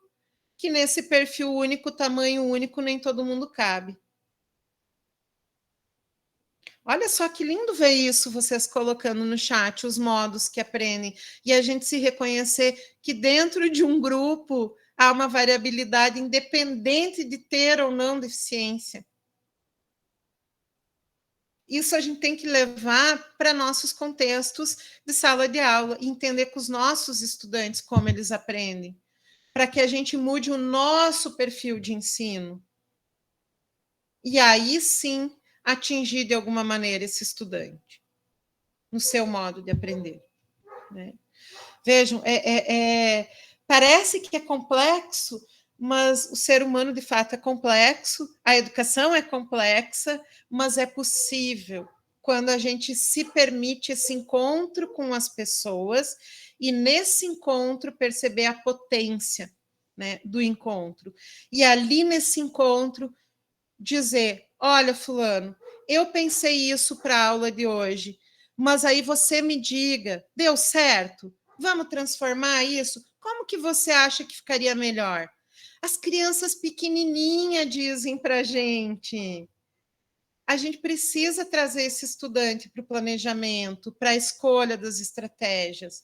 que nesse perfil único, tamanho único, nem todo mundo cabe. Olha só que lindo ver isso, vocês colocando no chat os modos que aprendem, e a gente se reconhecer que dentro de um grupo há uma variabilidade independente de ter ou não deficiência. Isso a gente tem que levar para nossos contextos de sala de aula, e entender com os nossos estudantes como eles aprendem, para que a gente mude o nosso perfil de ensino. E aí sim atingir de alguma maneira esse estudante no seu modo de aprender. Né? Vejam, parece que é complexo, mas o ser humano de fato é complexo, a educação é complexa, mas é possível quando a gente se permite esse encontro com as pessoas e nesse encontro perceber a potência, né, do encontro. E ali nesse encontro dizer, olha, fulano, eu pensei isso para a aula de hoje, mas aí você me diga, deu certo? Vamos transformar isso? Como que você acha que ficaria melhor? As crianças pequenininhas dizem para a gente precisa trazer esse estudante para o planejamento, para a escolha das estratégias,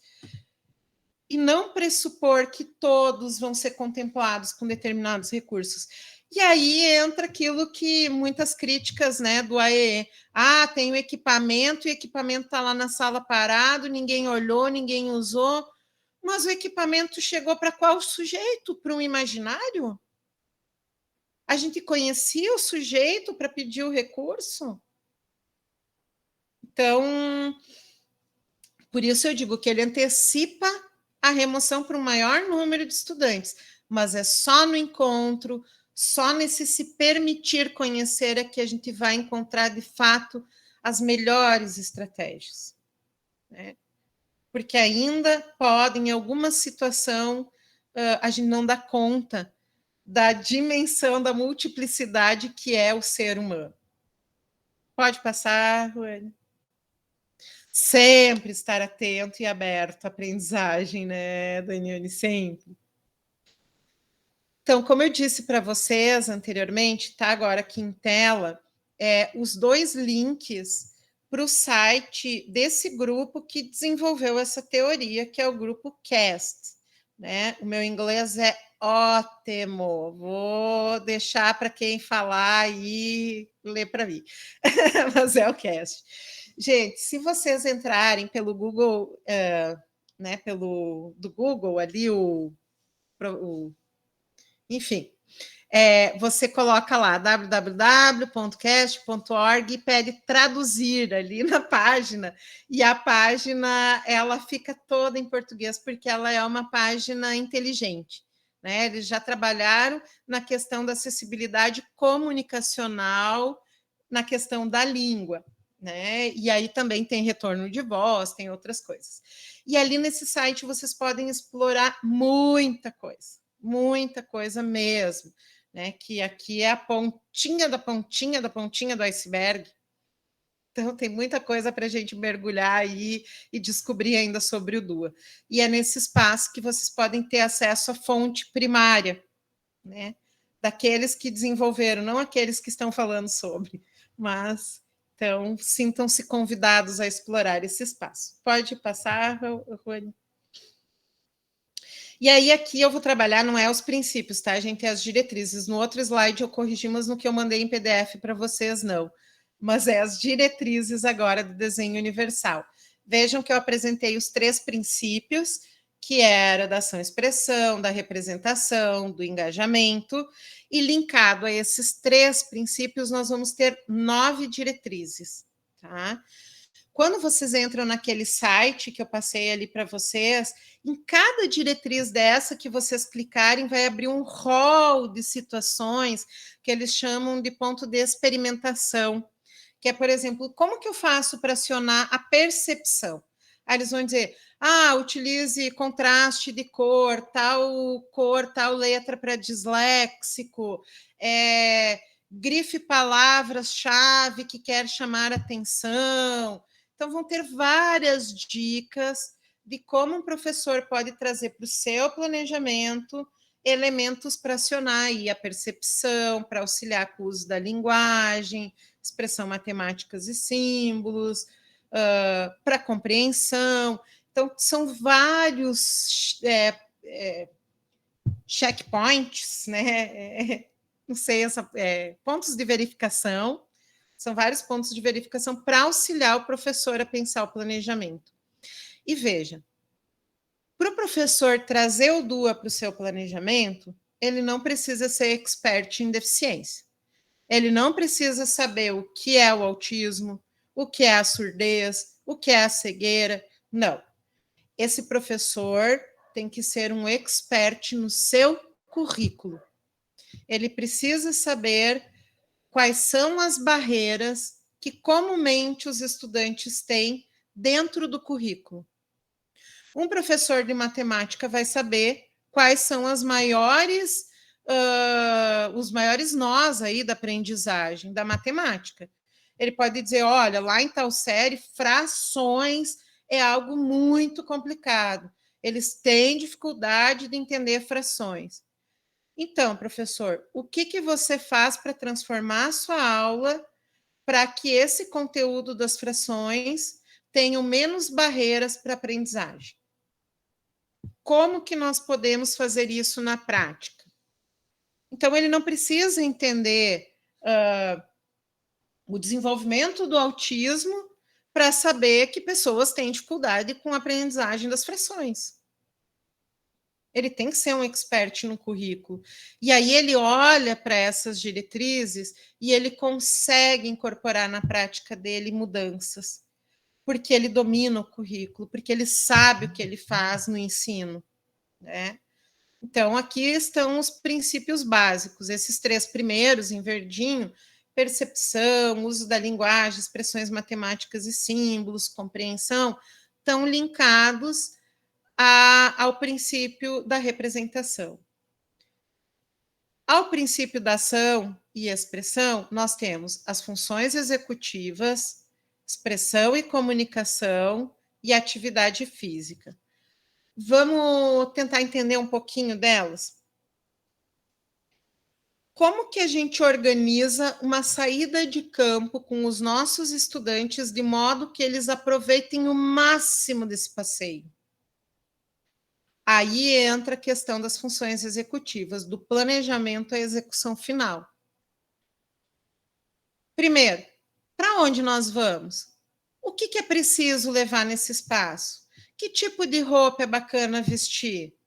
e não pressupor que todos vão ser contemplados com determinados recursos. E aí entra aquilo que muitas críticas, né, do AEE. Tem o equipamento e o equipamento está lá na sala parado, ninguém olhou, ninguém usou. Mas o equipamento chegou para qual sujeito? Para um imaginário? A gente conhecia o sujeito para pedir o recurso? Então, por isso eu digo que ele antecipa a remoção para um maior número de estudantes, mas é só no encontro, só nesse se permitir conhecer é que a gente vai encontrar, de fato, as melhores estratégias, né? Porque ainda pode, em alguma situação, a gente não dá conta da dimensão, da multiplicidade que é o ser humano. Pode passar, Ruane? Sempre estar atento e aberto à aprendizagem, né, Daniane? Sempre. Então, como eu disse para vocês anteriormente, tá agora aqui em tela, os 2 links para o site desse grupo que desenvolveu essa teoria, que é o grupo CAST, né? O meu inglês é ótimo, vou deixar para quem falar e ler para mim, mas é o CAST. Gente, se vocês entrarem pelo Google, né, do Google ali, enfim, você coloca lá www.cast.org e pede traduzir ali na página, e a página ela fica toda em português, porque ela é uma página inteligente, né? Eles já trabalharam na questão da acessibilidade comunicacional, na questão da língua, né? E aí também tem retorno de voz, tem outras coisas. E ali nesse site vocês podem explorar muita coisa mesmo, né? Que aqui é a pontinha da pontinha da pontinha do iceberg. Então, tem muita coisa para a gente mergulhar aí e descobrir ainda sobre o DUA. E é nesse espaço que vocês podem ter acesso à fonte primária, né? Daqueles que desenvolveram, não aqueles que estão falando sobre, mas então sintam-se convidados a explorar esse espaço. Pode passar, Rony? E aí, aqui eu vou trabalhar, não é os princípios, tá, gente? É as diretrizes. No outro slide eu corrigi, mas no que eu mandei em PDF para vocês, não. Mas é as diretrizes agora do desenho universal. Vejam que eu apresentei os 3 princípios, que era da ação-expressão, da representação, do engajamento, e linkado a esses 3 princípios, nós vamos ter 9 diretrizes, tá? Quando vocês entram naquele site que eu passei ali para vocês, em cada diretriz dessa que vocês clicarem, vai abrir um rol de situações que eles chamam de ponto de experimentação, que é, por exemplo, como que eu faço para acionar a percepção? Aí eles vão dizer, utilize contraste de cor, tal letra para disléxico, grife palavras-chave que quer chamar atenção. Então, vão ter várias dicas de como um professor pode trazer para o seu planejamento elementos para acionar aí a percepção, para auxiliar com o uso da linguagem, expressão matemáticas e símbolos, para compreensão. Então, são vários checkpoints, né? Não sei, pontos de verificação. São vários pontos de verificação para auxiliar o professor a pensar o planejamento. E veja, para o professor trazer o DUA para o seu planejamento, ele não precisa ser expert em deficiência. Ele não precisa saber o que é o autismo, o que é a surdez, o que é a cegueira. Não. Esse professor tem que ser um expert no seu currículo. Ele precisa saber quais são as barreiras que comumente os estudantes têm dentro do currículo. Um professor de matemática vai saber quais são os maiores nós aí da aprendizagem da matemática. Ele pode dizer, olha, lá em tal série, frações é algo muito complicado. Eles têm dificuldade de entender frações. Então, professor, o que você faz para transformar a sua aula para que esse conteúdo das frações tenha menos barreiras para a aprendizagem? Como que nós podemos fazer isso na prática? Então, ele não precisa entender o desenvolvimento do autismo para saber que pessoas têm dificuldade com a aprendizagem das frações. Ele tem que ser um expert no currículo. E aí ele olha para essas diretrizes e ele consegue incorporar na prática dele mudanças, porque ele domina o currículo, porque ele sabe o que ele faz no ensino, né? Então, aqui estão os princípios básicos. Esses 3 primeiros, em verdinho: percepção, uso da linguagem, expressões matemáticas e símbolos, compreensão, estão linkados ao princípio da representação. Ao princípio da ação e expressão, nós temos as funções executivas, expressão e comunicação e atividade física. Vamos tentar entender um pouquinho delas? Como que a gente organiza uma saída de campo com os nossos estudantes de modo que eles aproveitem o máximo desse passeio? Aí entra a questão das funções executivas, do planejamento à execução final. Primeiro, para onde nós vamos? O que é preciso levar nesse espaço? Que tipo de roupa é bacana vestir?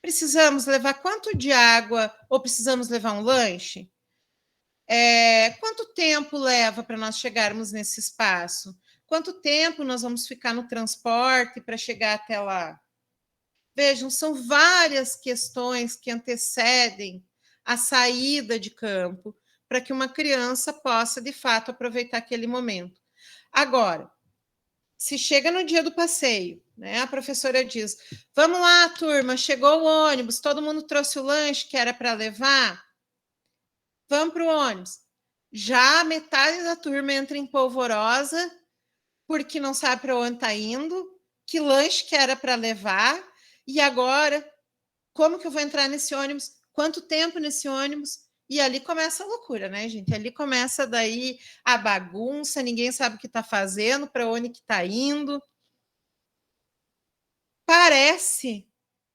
Precisamos levar quanto de água ou precisamos levar um lanche? Quanto tempo leva para nós chegarmos nesse espaço? Quanto tempo nós vamos ficar no transporte para chegar até lá? Vejam, são várias questões que antecedem a saída de campo para que uma criança possa, de fato, aproveitar aquele momento. Agora, se chega no dia do passeio, né, a professora diz: vamos lá, turma, chegou o ônibus, todo mundo trouxe o lanche que era para levar? Vamos para o ônibus. Já metade da turma entra em polvorosa, porque não sabe para onde está indo, que lanche que era para levar, e agora, como que eu vou entrar nesse ônibus? Quanto tempo nesse ônibus? E ali começa a loucura, né, gente? Ali começa daí a bagunça, ninguém sabe o que está fazendo, para onde que está indo. Parece,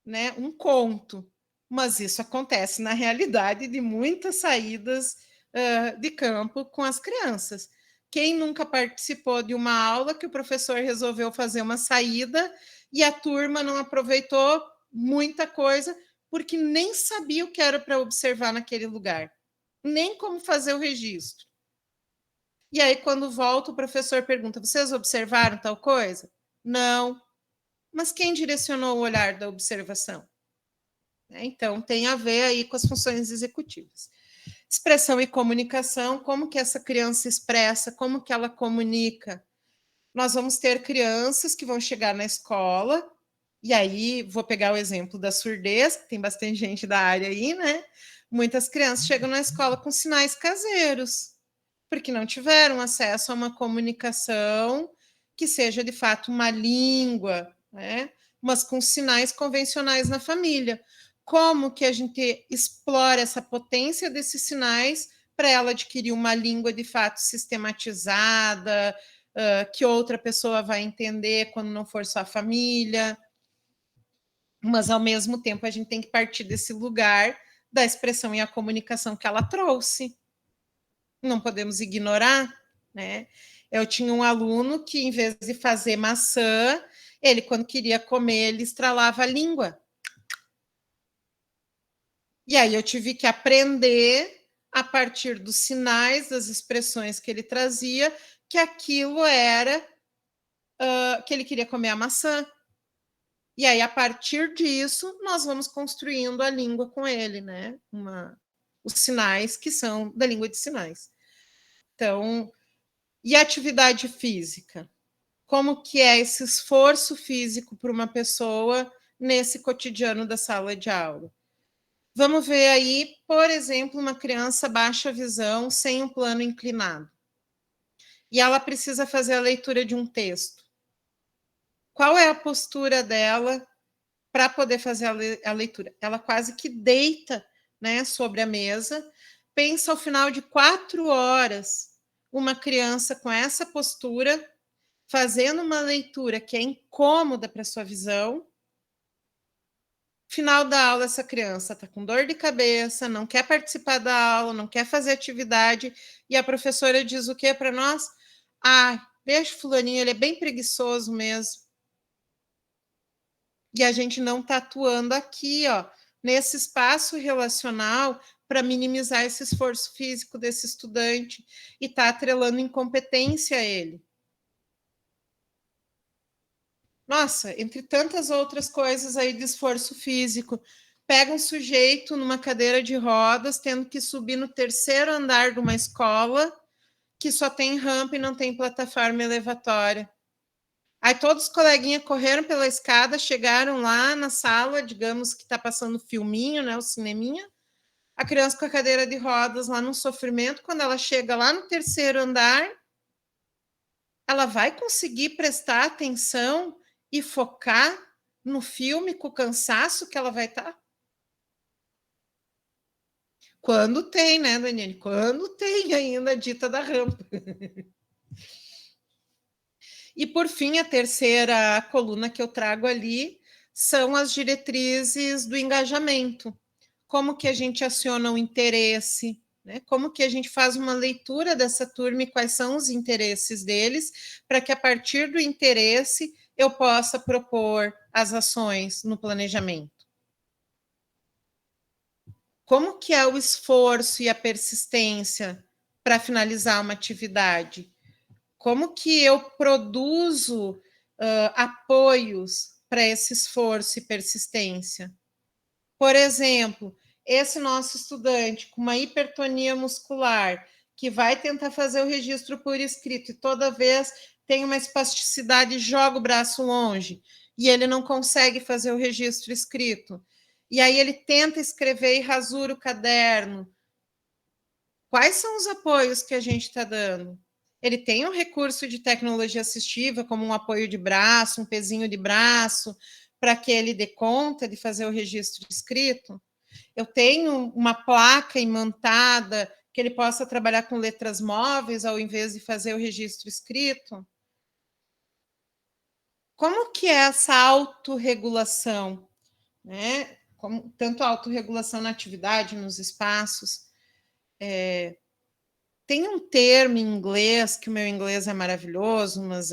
né, um conto, mas isso acontece na realidade de muitas saídas de campo com as crianças. Quem nunca participou de uma aula que o professor resolveu fazer uma saída e a turma não aproveitou muita coisa porque nem sabia o que era para observar naquele lugar, nem como fazer o registro. E aí, quando volta, o professor pergunta: vocês observaram tal coisa? Não. Mas quem direcionou o olhar da observação? Então, tem a ver aí com as funções executivas. Expressão e comunicação, como que essa criança expressa, como que ela comunica. Nós vamos ter crianças que vão chegar na escola, e aí vou pegar o exemplo da surdez, que tem bastante gente da área aí, né? Muitas crianças chegam na escola com sinais caseiros, porque não tiveram acesso a uma comunicação que seja, de fato, uma língua, né? Mas com sinais convencionais na família. Como que a gente explora essa potência desses sinais para ela adquirir uma língua, de fato, sistematizada, que outra pessoa vai entender quando não for só a família? Mas, ao mesmo tempo, a gente tem que partir desse lugar da expressão e a comunicação que ela trouxe. Não podemos ignorar, né? Eu tinha um aluno que, em vez de fazer maçã, ele, quando queria comer, ele estralava a língua. E aí eu tive que aprender, a partir dos sinais, das expressões que ele trazia, que aquilo era que ele queria comer a maçã. E aí, a partir disso, nós vamos construindo a língua com ele, né? Os sinais que são da língua de sinais. Então, e a atividade física? Como que é esse esforço físico para uma pessoa nesse cotidiano da sala de aula? Vamos ver aí, por exemplo, uma criança baixa visão sem um plano inclinado. E ela precisa fazer a leitura de um texto. Qual é a postura dela para poder fazer a leitura? Ela quase que deita, né, sobre a mesa. Pensa, ao final de 4 horas, uma criança com essa postura, fazendo uma leitura que é incômoda para a sua visão. Final da aula, essa criança está com dor de cabeça, não quer participar da aula, não quer fazer atividade, e a professora diz o que para nós? Ah, deixa o fulaninho, ele é bem preguiçoso mesmo. E a gente não está atuando aqui, ó, nesse espaço relacional para minimizar esse esforço físico desse estudante e está atrelando incompetência a ele. Nossa, entre tantas outras coisas aí de esforço físico. pega um sujeito numa cadeira de rodas, tendo que subir no 3º andar de uma escola que só tem rampa e não tem plataforma elevatória. Aí todos os coleguinhas correram pela escada, chegaram lá na sala, digamos que está passando filminho, né, o cineminha, a criança com a cadeira de rodas lá num sofrimento. Quando ela chega lá no 3º andar, ela vai conseguir prestar atenção e focar no filme com o cansaço que ela vai estar? Quando tem, né, Daniele? Quando tem ainda a dita da rampa. E, por fim, a terceira coluna que eu trago ali são as diretrizes do engajamento. Como que a gente aciona o interesse, né? Como que a gente faz uma leitura dessa turma e quais são os interesses deles, para que, a partir do interesse, eu possa propor as ações no planejamento. Como que é o esforço e a persistência para finalizar uma atividade? Como que eu produzo apoios para esse esforço e persistência? Por exemplo, esse nosso estudante com uma hipertonia muscular, que vai tentar fazer o registro por escrito e toda vez tem uma espasticidade, joga o braço longe e ele não consegue fazer o registro escrito. E aí ele tenta escrever e rasura o caderno. Quais são os apoios que a gente está dando? Ele tem um recurso de tecnologia assistiva, como um apoio de braço, um pezinho de braço, para que ele dê conta de fazer o registro escrito? Eu tenho uma placa imantada que ele possa trabalhar com letras móveis ao invés de fazer o registro escrito? Como que é essa autorregulação, né? Como, tanto a autorregulação na atividade, nos espaços. Tem um termo em inglês, que o meu inglês é maravilhoso, mas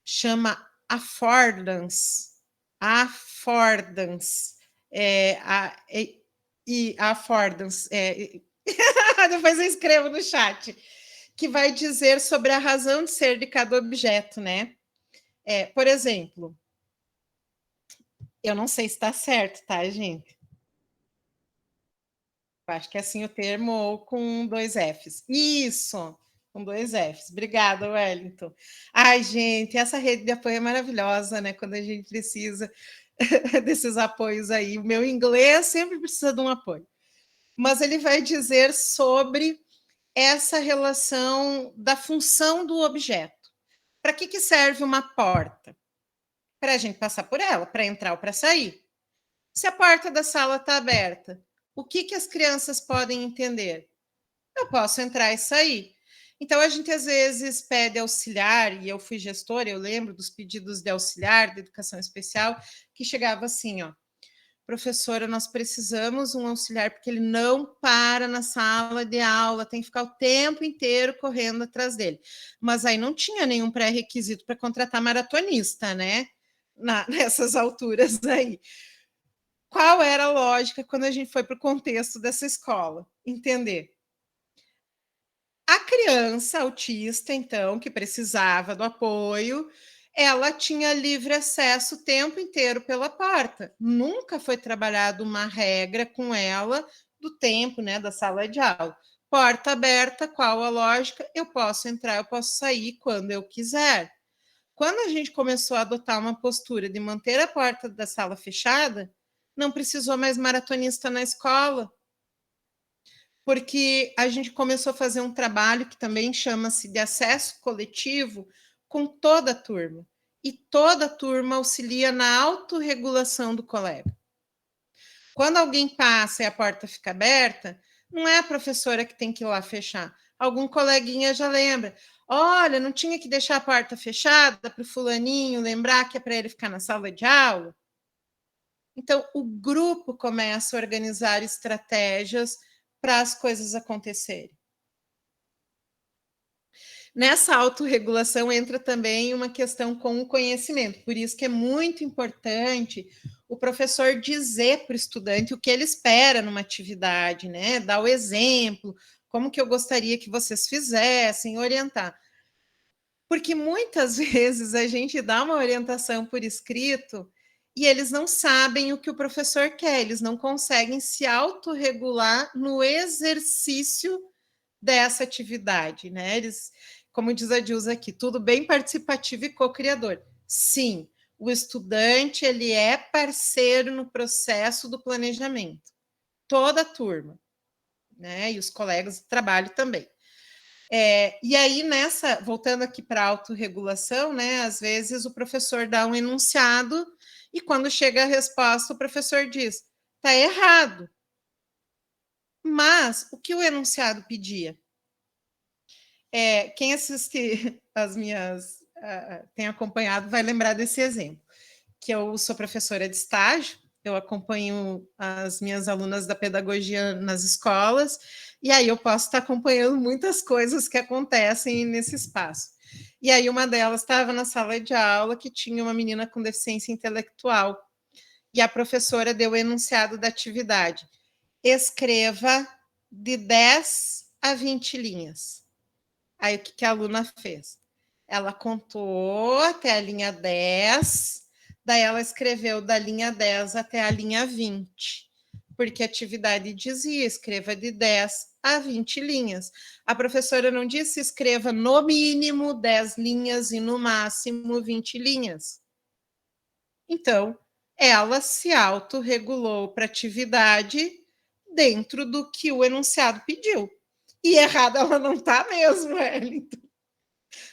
chama affordance. Affordance. Affordance. Depois eu escrevo no chat. Que vai dizer sobre a razão de ser de cada objeto, né? Por exemplo, eu não sei se está certo, tá, gente? Acho que é assim o termo, ou com 2 Fs. Isso, com 2 Fs. Obrigada, Wellington. Ai, gente, essa rede de apoio é maravilhosa, né? Quando a gente precisa desses apoios aí. O meu inglês sempre precisa de um apoio. Mas ele vai dizer sobre essa relação da função do objeto. Para que serve uma porta? Para a gente passar por ela, para entrar ou para sair. Se a porta da sala está aberta, o que as crianças podem entender? Eu posso entrar e sair. Então, a gente às vezes pede auxiliar, e eu fui gestora, eu lembro dos pedidos de auxiliar de educação especial, que chegava assim, ó, professora, nós precisamos um auxiliar, porque ele não para na sala de aula, tem que ficar o tempo inteiro correndo atrás dele. Mas aí não tinha nenhum pré-requisito para contratar maratonista, né? Nessas alturas aí. Qual era a lógica quando a gente foi para o contexto dessa escola? Entender. A criança autista, então, que precisava do apoio, ela tinha livre acesso o tempo inteiro pela porta. Nunca foi trabalhada uma regra com ela do tempo, né, da sala de aula. Porta aberta, qual a lógica? Eu posso entrar, eu posso sair quando eu quiser. Quando a gente começou a adotar uma postura de manter a porta da sala fechada, não precisou mais maratonista na escola, porque a gente começou a fazer um trabalho que também chama-se de acesso coletivo com toda a turma. E toda a turma auxilia na autorregulação do colega. Quando alguém passa e a porta fica aberta, não é a professora que tem que ir lá fechar. Algum coleguinha já lembra. Olha, não tinha que deixar a porta fechada para o fulaninho lembrar que é para ele ficar na sala de aula? Então, o grupo começa a organizar estratégias para as coisas acontecerem. Nessa autorregulação entra também uma questão com o conhecimento, por isso que é muito importante o professor dizer para o estudante o que ele espera numa atividade, né? Dar o exemplo, como que eu gostaria que vocês fizessem, orientar. Porque muitas vezes a gente dá uma orientação por escrito e eles não sabem o que o professor quer, eles não conseguem se autorregular no exercício dessa atividade, né? Eles, como diz a Dilza aqui, tudo bem participativo e co-criador. Sim, o estudante ele é parceiro no processo do planejamento, toda a turma, né? E os colegas de trabalho também. E aí, voltando aqui para a autorregulação, né? Às vezes o professor dá um enunciado e quando chega a resposta, o professor diz: está errado. Mas o que o enunciado pedia? Quem assiste as minhas, tem acompanhado, vai lembrar desse exemplo, que eu sou professora de estágio, eu acompanho as minhas alunas da pedagogia nas escolas, e aí eu posso estar acompanhando muitas coisas que acontecem nesse espaço. E aí uma delas estava na sala de aula que tinha uma menina com deficiência intelectual, e a professora deu o enunciado da atividade: escreva de 10 a 20 linhas. Aí o que a aluna fez? Ela contou até a linha 10, daí ela escreveu da linha 10 até a linha 20, porque a atividade dizia: escreva de 10 a 20 linhas. A professora não disse escreva no mínimo 10 linhas e no máximo 20 linhas. Então, ela se autorregulou para a atividade dentro do que o enunciado pediu. E errada ela não está mesmo, Wellington,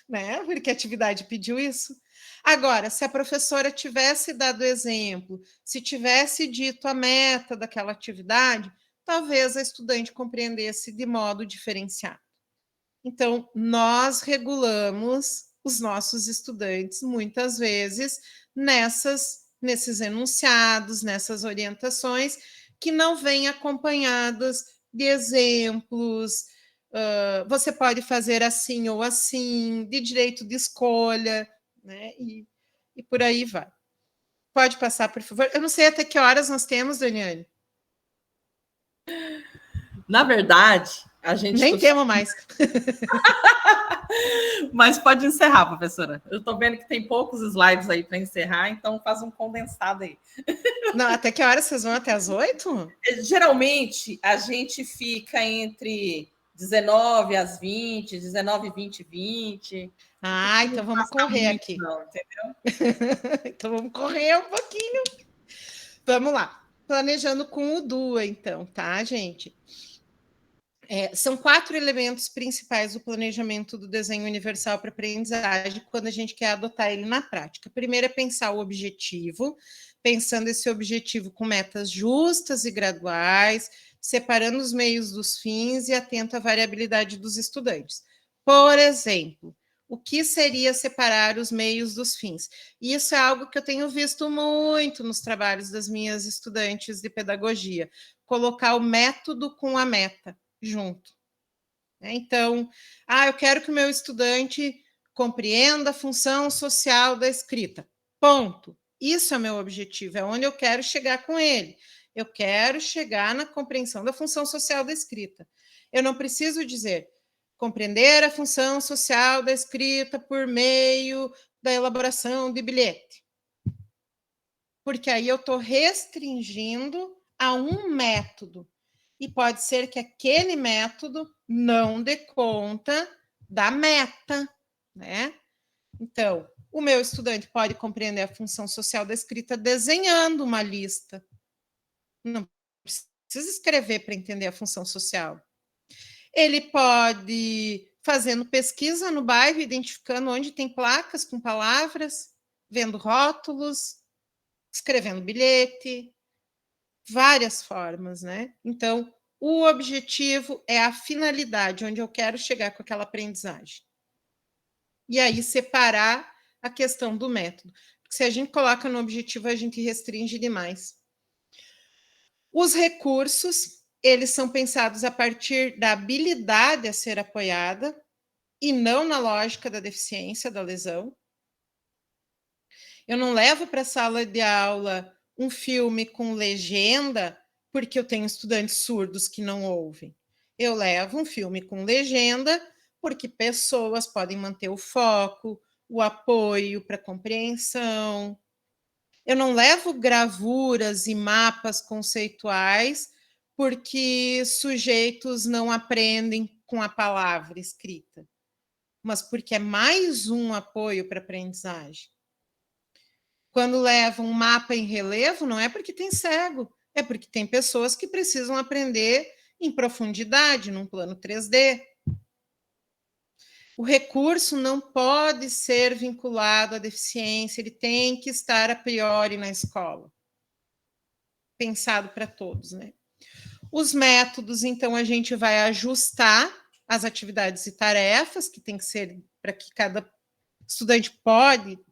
né? Porque a atividade pediu isso. Agora, se a professora tivesse dado exemplo, se tivesse dito a meta daquela atividade, talvez a estudante compreendesse de modo diferenciado. Então, nós regulamos os nossos estudantes, muitas vezes, nesses enunciados, nessas orientações, que não vêm acompanhadas de exemplos. Você pode fazer assim ou assim, de direito de escolha, né? E por aí vai. Pode passar, por favor. Eu não sei até que horas nós temos, Daniane. Na verdade, a gente... Nem temos mais. Mas pode encerrar, professora. Eu estou vendo que tem poucos slides aí para encerrar, então faz um condensado aí. Não, até que horas vocês vão? Até as 8? Geralmente, a gente fica entre 19 às 20, 19, 20, 20. Ah, então vamos correr muito, aqui. Não, entendeu? Então vamos correr um pouquinho. Vamos lá. Planejando com o DUA, então, tá, gente? São 4 elementos principais do planejamento do desenho universal para aprendizagem quando a gente quer adotar ele na prática. Primeiro é pensar o objetivo, pensando esse objetivo com metas justas e graduais, separando os meios dos fins e atento à variabilidade dos estudantes. Por exemplo, o que seria separar os meios dos fins? Isso é algo que eu tenho visto muito nos trabalhos das minhas estudantes de pedagogia, colocar o método com a meta junto. Então, eu quero que o meu estudante compreenda a função social da escrita. Ponto. Isso é o meu objetivo, é onde eu quero chegar com ele. Eu quero chegar na compreensão da função social da escrita. Eu não preciso dizer compreender a função social da escrita por meio da elaboração de bilhete. Porque aí eu estou restringindo a um método. E pode ser que aquele método não dê conta da meta, né? Então, o meu estudante pode compreender a função social da escrita desenhando uma lista. Não precisa escrever para entender a função social. Ele pode fazendo pesquisa no bairro, identificando onde tem placas com palavras, vendo rótulos, escrevendo bilhete, várias formas, né? Então, o objetivo é a finalidade, onde eu quero chegar com aquela aprendizagem. E aí, separar a questão do método. Porque se a gente coloca no objetivo, a gente restringe demais. Os recursos, eles são pensados a partir da habilidade a ser apoiada e não na lógica da deficiência, da lesão. Eu não levo para a sala de aula um filme com legenda porque eu tenho estudantes surdos que não ouvem. Eu levo um filme com legenda porque pessoas podem manter o foco, o apoio para compreensão. Eu não levo gravuras e mapas conceituais porque sujeitos não aprendem com a palavra escrita, mas porque é mais um apoio para a aprendizagem. Quando levam um mapa em relevo, não é porque tem cego, é porque tem pessoas que precisam aprender em profundidade, num plano 3D. O recurso não pode ser vinculado à deficiência, ele tem que estar a priori na escola. Pensado para todos, né? Os métodos, então, a gente vai ajustar as atividades e tarefas, que tem que ser para que cada estudante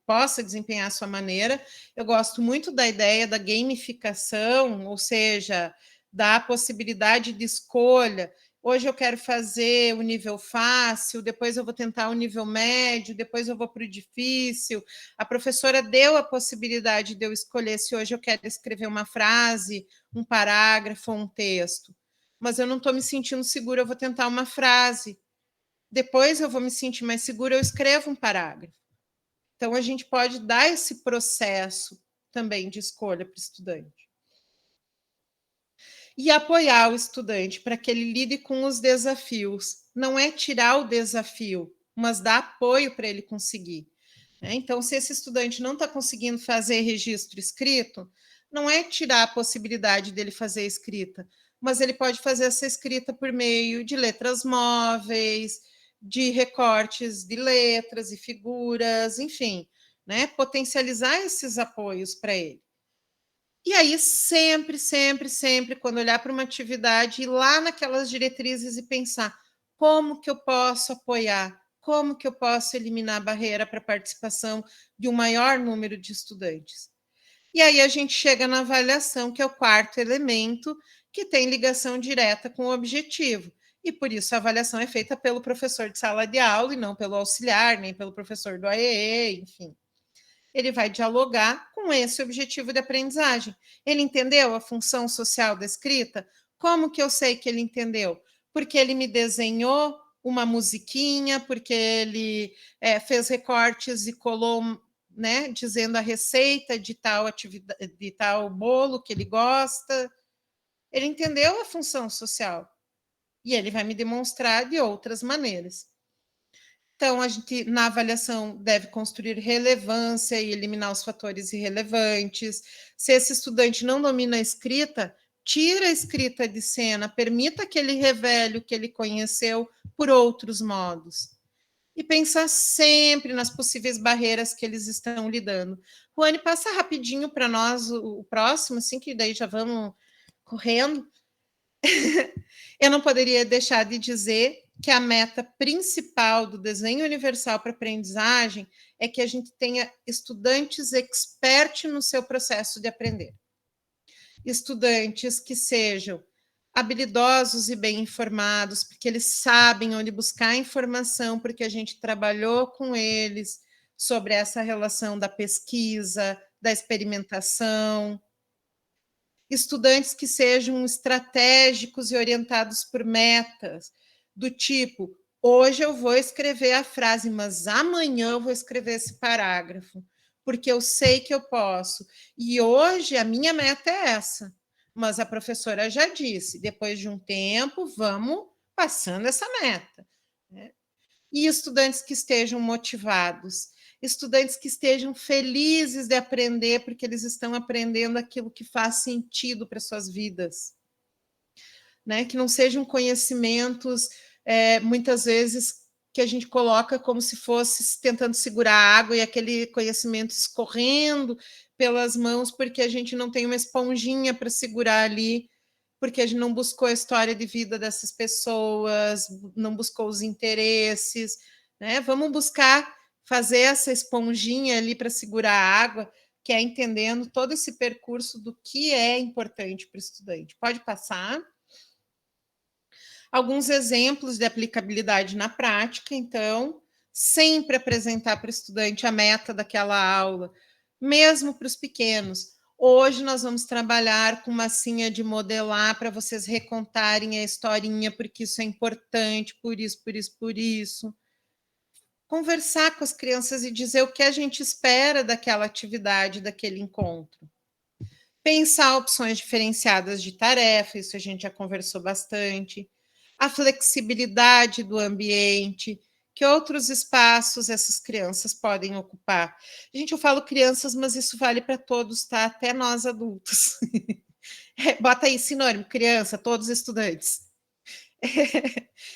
possa desempenhar a sua maneira. Eu gosto muito da ideia da gamificação, ou seja, da possibilidade de escolha. Hoje eu quero fazer o nível fácil, depois eu vou tentar o nível médio, depois eu vou para o difícil. A professora deu a possibilidade de eu escolher se hoje eu quero escrever uma frase, um parágrafo ou um texto. Mas eu não estou me sentindo segura, eu vou tentar uma frase. Depois eu vou me sentir mais segura, eu escrevo um parágrafo. Então, a gente pode dar esse processo também de escolha para o estudante. E apoiar o estudante para que ele lide com os desafios. Não é tirar o desafio, mas dar apoio para ele conseguir. Então, se esse estudante não está conseguindo fazer registro escrito, não é tirar a possibilidade dele fazer escrita, mas ele pode fazer essa escrita por meio de letras móveis, de recortes de letras e figuras, enfim, né? Potencializar esses apoios para ele. E aí, sempre, quando olhar para uma atividade, ir lá naquelas diretrizes e pensar como que eu posso apoiar, como que eu posso eliminar a barreira para a participação de um maior número de estudantes. E aí a gente chega na avaliação, que é o quarto elemento, que tem ligação direta com o objetivo. E por isso a avaliação é feita pelo professor de sala de aula e não pelo auxiliar, nem pelo professor do AEE, enfim. Ele vai dialogar com esse objetivo de aprendizagem. Ele entendeu a função social da escrita? Como que eu sei que ele entendeu? Porque ele me desenhou uma musiquinha, porque ele fez recortes e colou, né, dizendo a receita de tal atividade, de tal bolo que ele gosta. Ele entendeu a função social e ele vai me demonstrar de outras maneiras. Então, a gente, na avaliação, deve construir relevância e eliminar os fatores irrelevantes. Se esse estudante não domina a escrita, tira a escrita de cena, permita que ele revele o que ele conheceu por outros modos. E pensar sempre nas possíveis barreiras que eles estão lidando. Ruane, passa rapidinho para nós o próximo, assim, que daí já vamos correndo. Eu não poderia deixar de dizer que a meta principal do desenho universal para aprendizagem é que a gente tenha estudantes expert no seu processo de aprender. Estudantes que sejam habilidosos e bem informados, porque eles sabem onde buscar informação, porque a gente trabalhou com eles sobre essa relação da pesquisa, da experimentação. Estudantes que sejam estratégicos e orientados por metas, do tipo, hoje eu vou escrever a frase, mas amanhã eu vou escrever esse parágrafo, porque eu sei que eu posso. E hoje a minha meta é essa. Mas a professora já disse, depois de um tempo, vamos passando essa meta. Né? E estudantes que estejam motivados, estudantes que estejam felizes de aprender, porque eles estão aprendendo aquilo que faz sentido para suas vidas. Né? Que não sejam conhecimentos, muitas vezes, que a gente coloca como se fosse tentando segurar a água e aquele conhecimento escorrendo pelas mãos, porque a gente não tem uma esponjinha para segurar ali, porque a gente não buscou a história de vida dessas pessoas, não buscou os interesses, né? Vamos buscar fazer essa esponjinha ali para segurar a água, que é entendendo todo esse percurso do que é importante para o estudante. Pode passar. Alguns exemplos de aplicabilidade na prática, então, sempre apresentar para o estudante a meta daquela aula, mesmo para os pequenos. Hoje nós vamos trabalhar com massinha de modelar para vocês recontarem a historinha, porque isso é importante, por isso. conversar com as crianças e dizer o que a gente espera daquela atividade, daquele encontro. Pensar opções diferenciadas de tarefa, isso a gente já conversou bastante. A flexibilidade do ambiente, que outros espaços essas crianças podem ocupar. Gente, eu falo crianças, mas isso vale para todos, tá? Até nós adultos. Bota aí sinônimo, criança, todos estudantes.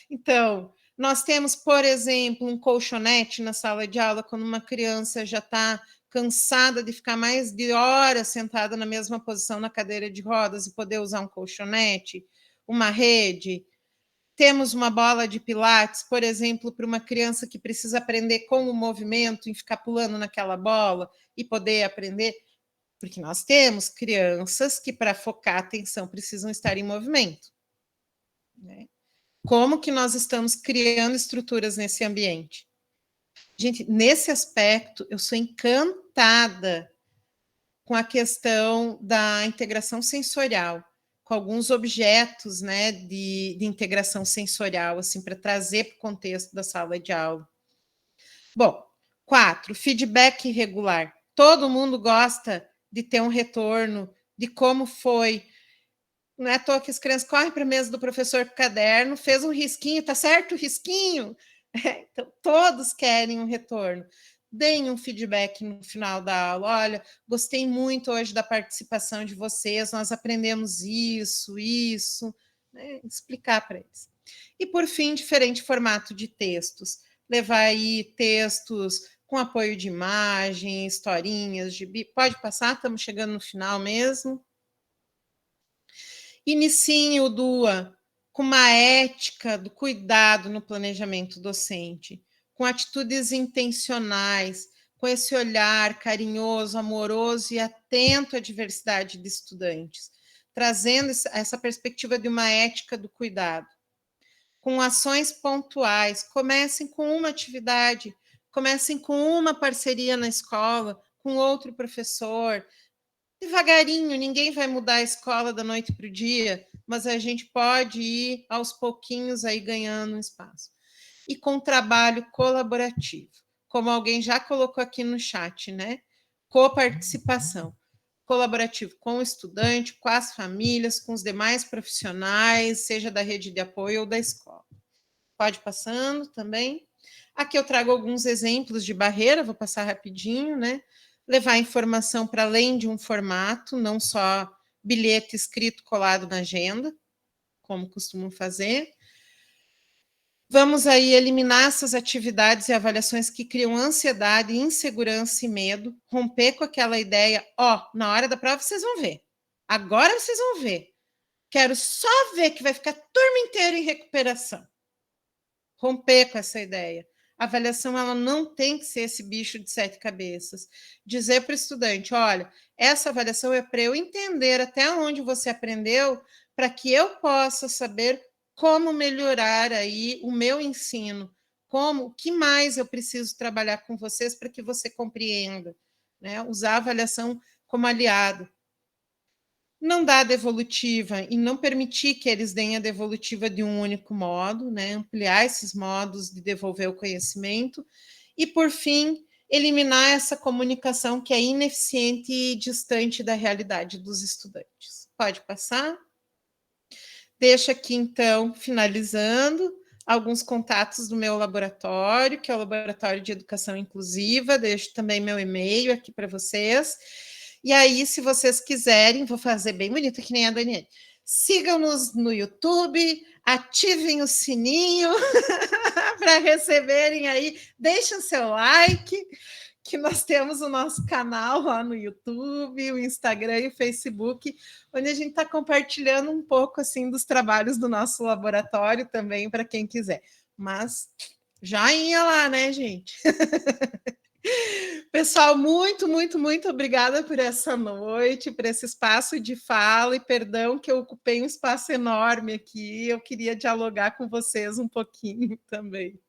Então, nós temos, por exemplo, um colchonete na sala de aula, quando uma criança já está cansada de ficar mais de horas sentada na mesma posição na cadeira de rodas e poder usar um colchonete, uma rede. Temos uma bola de pilates, por exemplo, para uma criança que precisa aprender com o movimento e ficar pulando naquela bola e poder aprender, porque nós temos crianças que, para focar a atenção, precisam estar em movimento, né? Como que nós estamos criando estruturas nesse ambiente? Gente, nesse aspecto, eu sou encantada com a questão da integração sensorial, com alguns objetos, né, de integração sensorial, assim, para trazer para o contexto da sala de aula. Bom, 4, feedback regular. Todo mundo gosta de ter um retorno de como foi. Não é à toa que as crianças correm para a mesa do professor com o caderno, fez um risquinho, tá certo o risquinho? Então, todos querem um retorno. Deem um feedback no final da aula. Olha, gostei muito hoje da participação de vocês, nós aprendemos isso, né? Explicar para eles. E, por fim, diferente formato de textos. Levar aí textos com apoio de imagem, historinhas, gibi. Pode passar, estamos chegando no final mesmo. Iniciem o DUA com uma ética do cuidado no planejamento docente, com atitudes intencionais, com esse olhar carinhoso, amoroso e atento à diversidade de estudantes, trazendo essa perspectiva de uma ética do cuidado. Com ações pontuais, comecem com uma atividade, comecem com uma parceria na escola, com outro professor. Devagarinho, ninguém vai mudar a escola da noite para o dia, mas a gente pode ir aos pouquinhos aí ganhando um espaço. E com trabalho colaborativo, como alguém já colocou aqui no chat, né? Coparticipação. Colaborativo com o estudante, com as famílias, com os demais profissionais, seja da rede de apoio ou da escola. Pode passando também. Aqui eu trago alguns exemplos de barreira, vou passar rapidinho, né? Levar informação para além de um formato, não só bilhete escrito colado na agenda, como costumam fazer. Vamos aí eliminar essas atividades e avaliações que criam ansiedade, insegurança e medo, romper com aquela ideia, na hora da prova vocês vão ver, agora vocês vão ver, quero só ver que vai ficar a turma inteira em recuperação. Romper com essa ideia. A avaliação ela não tem que ser esse bicho de 7 cabeças. Dizer para o estudante, olha, essa avaliação é para eu entender até onde você aprendeu, para que eu possa saber como melhorar aí o meu ensino, o que mais eu preciso trabalhar com vocês para que você compreenda, né? Usar a avaliação como aliado. Não dar a devolutiva e não permitir que eles deem a devolutiva de um único modo, né? Ampliar esses modos de devolver o conhecimento. E, por fim, eliminar essa comunicação que é ineficiente e distante da realidade dos estudantes. Pode passar? Deixo aqui, então, finalizando, alguns contatos do meu laboratório, que é o Laboratório de Educação Inclusiva. Deixo também meu e-mail aqui para vocês. E aí, se vocês quiserem, vou fazer bem bonito, que nem a Daniele. Sigam-nos no YouTube, ativem o sininho para receberem aí, deixem o seu like, que nós temos o nosso canal lá no YouTube, o Instagram e o Facebook, onde a gente está compartilhando um pouco assim dos trabalhos do nosso laboratório também, para quem quiser. Mas joinha lá, né, gente? Pessoal, muito, muito, muito obrigada por essa noite, por esse espaço de fala, e perdão que eu ocupei um espaço enorme aqui, eu queria dialogar com vocês um pouquinho também.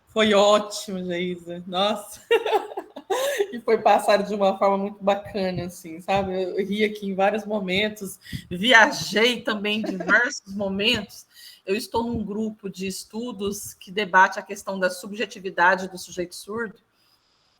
Foi ótimo, Geisa, nossa, e foi passado de uma forma muito bacana, assim, sabe? Eu ri aqui em vários momentos, viajei também em diversos momentos, eu estou num grupo de estudos que debate a questão da subjetividade do sujeito surdo,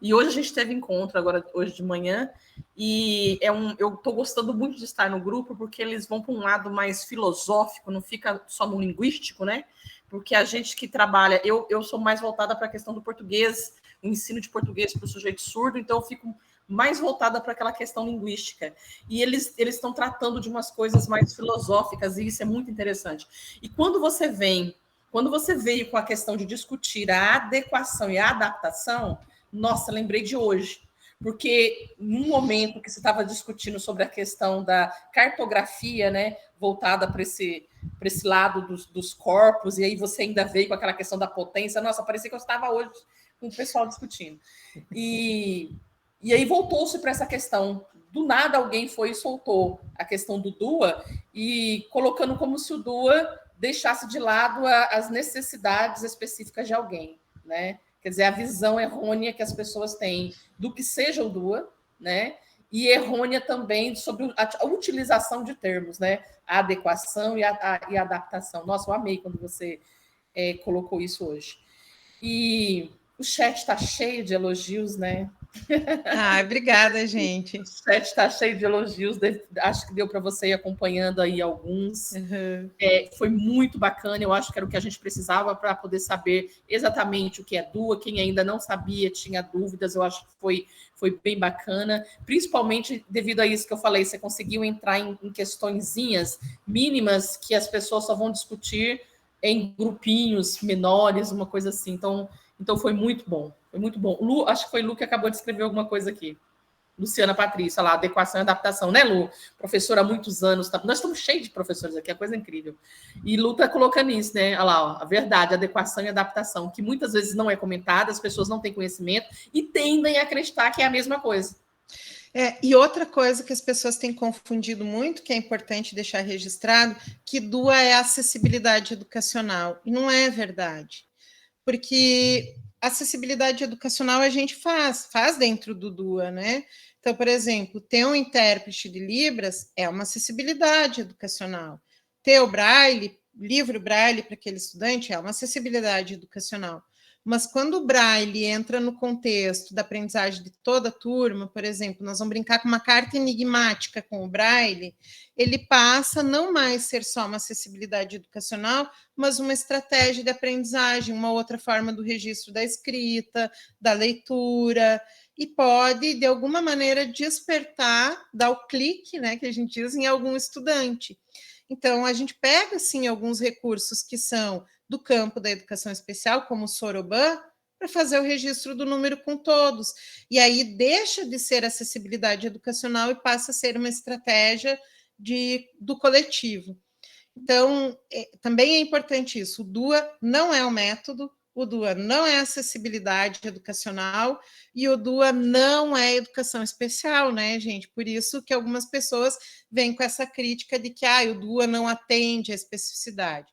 e hoje a gente teve encontro, agora hoje de manhã, e eu estou gostando muito de estar no grupo, porque eles vão para um lado mais filosófico, não fica só no linguístico, né? Porque a gente que trabalha, eu sou mais voltada para a questão do português, o ensino de português para o sujeito surdo, então eu fico mais voltada para aquela questão linguística. E eles estão tratando de umas coisas mais filosóficas, e isso é muito interessante. E quando você veio com a questão de discutir a adequação e a adaptação, nossa, lembrei de hoje, porque num momento que você estava discutindo sobre a questão da cartografia, né, voltada para esse lado dos corpos, e aí você ainda veio com aquela questão da potência, nossa, parecia que eu estava hoje com o pessoal discutindo. E aí voltou-se para essa questão. Do nada alguém foi e soltou a questão do DUA, e colocando como se o DUA deixasse de lado as necessidades específicas de alguém, né? Quer dizer, a visão errônea que as pessoas têm do que seja o DUA, né? E errônea também sobre a utilização de termos, né? A adequação e a adaptação. Nossa, eu amei quando você colocou isso hoje. E o chat está cheio de elogios, né? Obrigada, gente. O chat está cheio de elogios, acho que deu para você ir acompanhando aí alguns. Uhum. Foi muito bacana, eu acho que era o que a gente precisava para poder saber exatamente o que é DUA. Quem ainda não sabia, tinha dúvidas, eu acho que foi bem bacana, principalmente devido a isso que eu falei, você conseguiu entrar em questõezinhas mínimas que as pessoas só vão discutir em grupinhos menores, uma coisa assim. Então foi muito bom. Foi muito bom. Lu, acho que foi Lu que acabou de escrever alguma coisa aqui. Luciana Patrícia, lá, adequação e adaptação, né, Lu? Professora há muitos anos. Tá? Nós estamos cheios de professores aqui, é coisa incrível. E Lu está colocando isso, né? Olha lá, ó, a verdade, adequação e adaptação, que muitas vezes não é comentada, as pessoas não têm conhecimento e tendem a acreditar que é a mesma coisa. E outra coisa que as pessoas têm confundido muito, que é importante deixar registrado, que DUA é acessibilidade educacional. E não é verdade. Porque acessibilidade educacional a gente faz dentro do DUA, né? Então, por exemplo, ter um intérprete de Libras é uma acessibilidade educacional. Ter o Braille, livro Braille para aquele estudante é uma acessibilidade educacional. Mas quando o Braille entra no contexto da aprendizagem de toda a turma, por exemplo, nós vamos brincar com uma carta enigmática com o Braille, ele passa a não mais ser só uma acessibilidade educacional, mas uma estratégia de aprendizagem, uma outra forma do registro da escrita, da leitura, e pode, de alguma maneira, despertar, dar o clique, né, que a gente diz, em algum estudante. Então, a gente pega, sim, alguns recursos que são do campo da educação especial, como o Soroban, para fazer o registro do número com todos. E aí deixa de ser acessibilidade educacional e passa a ser uma estratégia do coletivo. Então, também é importante isso. O DUA não é um método, o DUA não é acessibilidade educacional e o DUA não é educação especial, né, gente? Por isso que algumas pessoas vêm com essa crítica de que o DUA não atende à especificidade.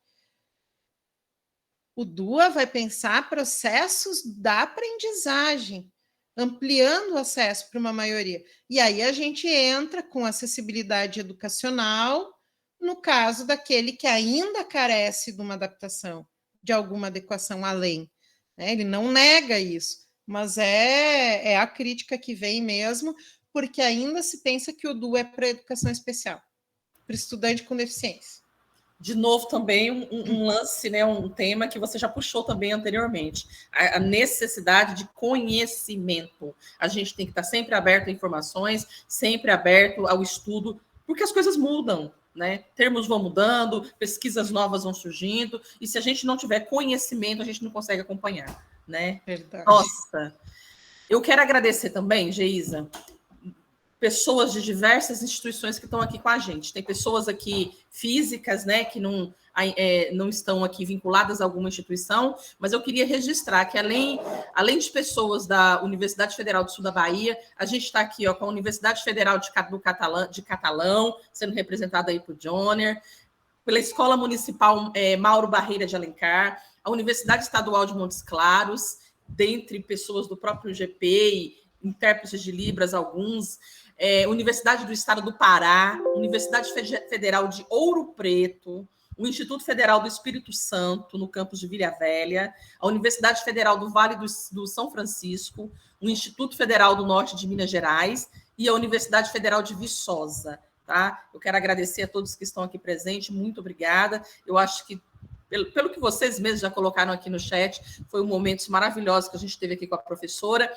O DUA vai pensar processos da aprendizagem, ampliando o acesso para uma maioria. E aí a gente entra com acessibilidade educacional, no caso daquele que ainda carece de uma adaptação, de alguma adequação além. Ele não nega isso, mas é a crítica que vem mesmo, porque ainda se pensa que o DUA é para educação especial, para estudante com deficiência. De novo, também um lance, né, um tema que você já puxou também anteriormente, a necessidade de conhecimento. A gente tem que estar sempre aberto a informações, sempre aberto ao estudo, porque as coisas mudam, né? Termos vão mudando, pesquisas novas vão surgindo, e se a gente não tiver conhecimento, a gente não consegue acompanhar, né? Verdade. Nossa! Eu quero agradecer também, Geisa, pessoas de diversas instituições que estão aqui com a gente. Tem pessoas aqui físicas, né, que não estão aqui vinculadas a alguma instituição, mas eu queria registrar que, além de pessoas da Universidade Federal do Sul da Bahia, a gente está aqui com a Universidade Federal de Catalão, sendo representada aí por Joner, pela Escola Municipal Mauro Barreira de Alencar, a Universidade Estadual de Montes Claros, dentre pessoas do próprio GP e intérpretes de Libras, alguns, Universidade do Estado do Pará, Universidade Federal de Ouro Preto, o Instituto Federal do Espírito Santo, no campus de Vila Velha, a Universidade Federal do Vale do São Francisco, o Instituto Federal do Norte de Minas Gerais e a Universidade Federal de Viçosa. Tá? Eu quero agradecer a todos que estão aqui presentes, muito obrigada. Eu acho que, pelo que vocês mesmos já colocaram aqui no chat, foi um momento maravilhoso que a gente teve aqui com a professora.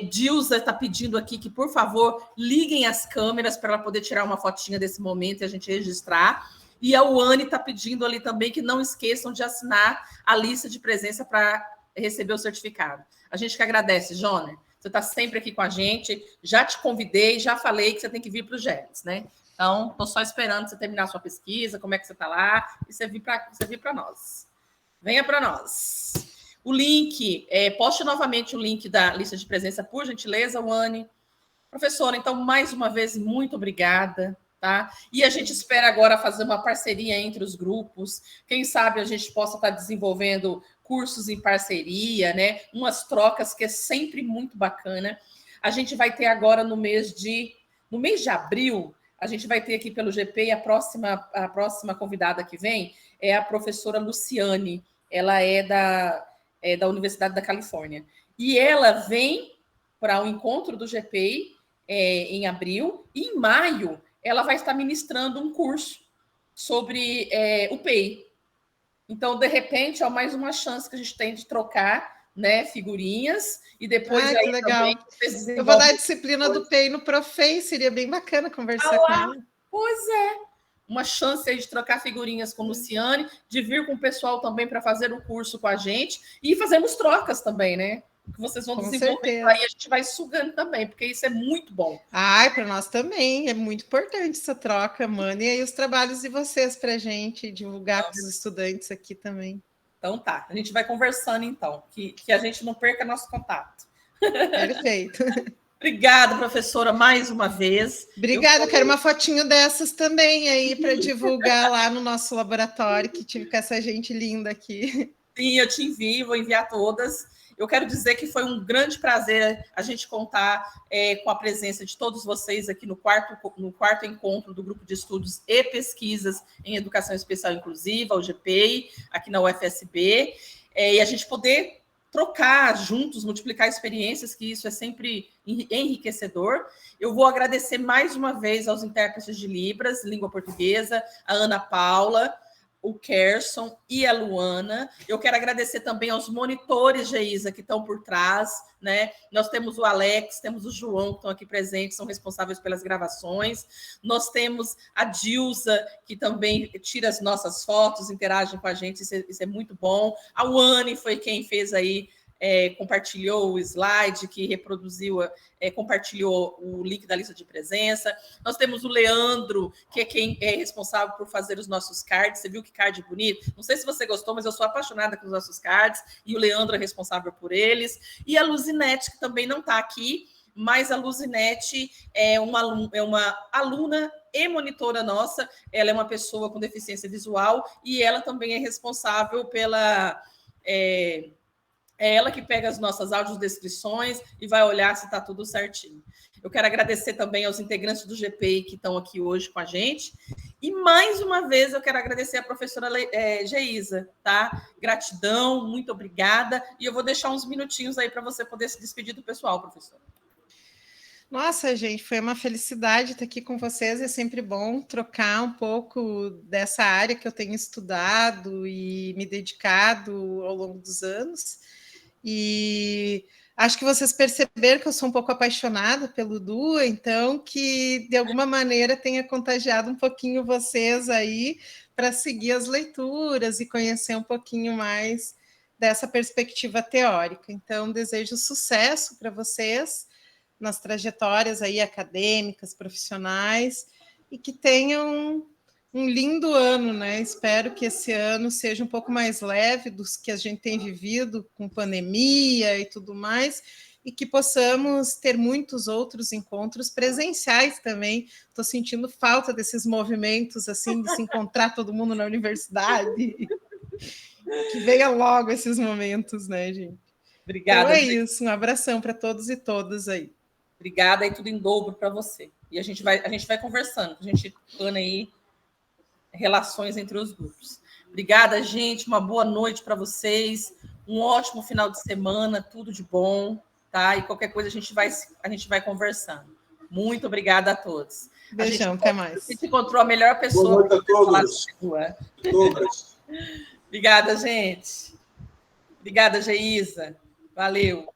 Dilza está pedindo aqui que, por favor, liguem as câmeras para ela poder tirar uma fotinha desse momento e a gente registrar. E a Uane está pedindo ali também que não esqueçam de assinar a lista de presença para receber o certificado. A gente que agradece, Joner. Você está sempre aqui com a gente. Já te convidei, já falei que você tem que vir para o GELES, né? Então, estou só esperando você terminar a sua pesquisa, como é que você está lá, e você vir para nós. Venha para nós. O link, poste novamente o link da lista de presença, por gentileza, Wani. Professora, então, mais uma vez, muito obrigada. Tá? E a gente espera agora fazer uma parceria entre os grupos. Quem sabe a gente possa estar desenvolvendo cursos em parceria, né? Umas trocas que é sempre muito bacana. A gente vai ter agora no mês de abril, a gente vai ter aqui pelo GP a próxima convidada que vem é a professora Luciane. Ela é da Universidade da Califórnia. E ela vem para o encontro do GP em abril, e em maio ela vai estar ministrando um curso sobre o PEI. Então, de repente, é mais uma chance que a gente tem de trocar, né, figurinhas, e depois que legal. Eu vou dar a disciplina do PEI no Profei, seria bem bacana conversar com ela. Pois é. Uma chance aí de trocar figurinhas com Luciane, de vir com o pessoal também para fazer o curso com a gente, e fazermos trocas também, né? Que vocês vão desenvolver aí, a gente vai sugando também, porque isso é muito bom. Para nós também, é muito importante essa troca, Mani, e aí os trabalhos de vocês para a gente divulgar para os estudantes aqui também. Então tá, a gente vai conversando então, que a gente não perca nosso contato. Perfeito. Obrigada, professora, mais uma vez. Obrigada, quero uma fotinho dessas também aí para divulgar lá no nosso laboratório, que tive com essa gente linda aqui. Sim, eu te envio, vou enviar todas. Eu quero dizer que foi um grande prazer a gente contar com a presença de todos vocês aqui no quarto encontro do Grupo de Estudos e Pesquisas em Educação Especial Inclusiva, o GPEI, aqui na UFSB, e a gente poder trocar juntos, multiplicar experiências, que isso é sempre enriquecedor. Eu vou agradecer mais uma vez aos intérpretes de Libras, língua portuguesa, a Ana Paula, o Kerson e a Luana. Eu quero agradecer também aos monitores, Geisa, que estão por trás, né? Nós temos o Alex, temos o João, que estão aqui presentes, são responsáveis pelas gravações. Nós temos a Dilza, que também tira as nossas fotos, interage com a gente, isso é muito bom. A Wani foi quem fez aí, compartilhou o slide, que reproduziu, compartilhou o link da lista de presença. Nós temos o Leandro, que é quem é responsável por fazer os nossos cards. Você viu que card bonito? Não sei se você gostou, mas eu sou apaixonada com os nossos cards, e o Leandro é responsável por eles. E a Luzinete, que também não está aqui, mas a Luzinete é uma aluna e monitora nossa. Ela é uma pessoa com deficiência visual, e ela também é responsável pela... É ela que pega as nossas audiodescrições e vai olhar se está tudo certinho. Eu quero agradecer também aos integrantes do GPI que estão aqui hoje com a gente. E, mais uma vez, eu quero agradecer a professora Geisa, tá? Gratidão, muito obrigada. E eu vou deixar uns minutinhos aí para você poder se despedir do pessoal, professora. Nossa, gente, foi uma felicidade estar aqui com vocês. É sempre bom trocar um pouco dessa área que eu tenho estudado e me dedicado ao longo dos anos. E acho que vocês perceberam que eu sou um pouco apaixonada pelo DUA, então que de alguma maneira tenha contagiado um pouquinho vocês aí para seguir as leituras e conhecer um pouquinho mais dessa perspectiva teórica. Então, desejo sucesso para vocês nas trajetórias aí acadêmicas, profissionais, e que tenham um lindo ano, né? Espero que esse ano seja um pouco mais leve dos que a gente tem vivido com pandemia e tudo mais, e que possamos ter muitos outros encontros presenciais também. Estou sentindo falta desses movimentos, assim, de se encontrar todo mundo na universidade. Que venha logo esses momentos, né, gente? Obrigada. Então é isso, um abração para todos e todas aí. Obrigada, e tudo em dobro para você. E a gente vai conversando, a gente, Ana, aí. relações entre os grupos. Obrigada, gente. Uma boa noite para vocês. Um ótimo final de semana, tudo de bom, tá? E qualquer coisa a gente vai conversando. Muito obrigada a todos. Beijão, até mais. A gente encontrou a melhor pessoa para todos. Obrigada, gente. Obrigada, Geisa. Valeu.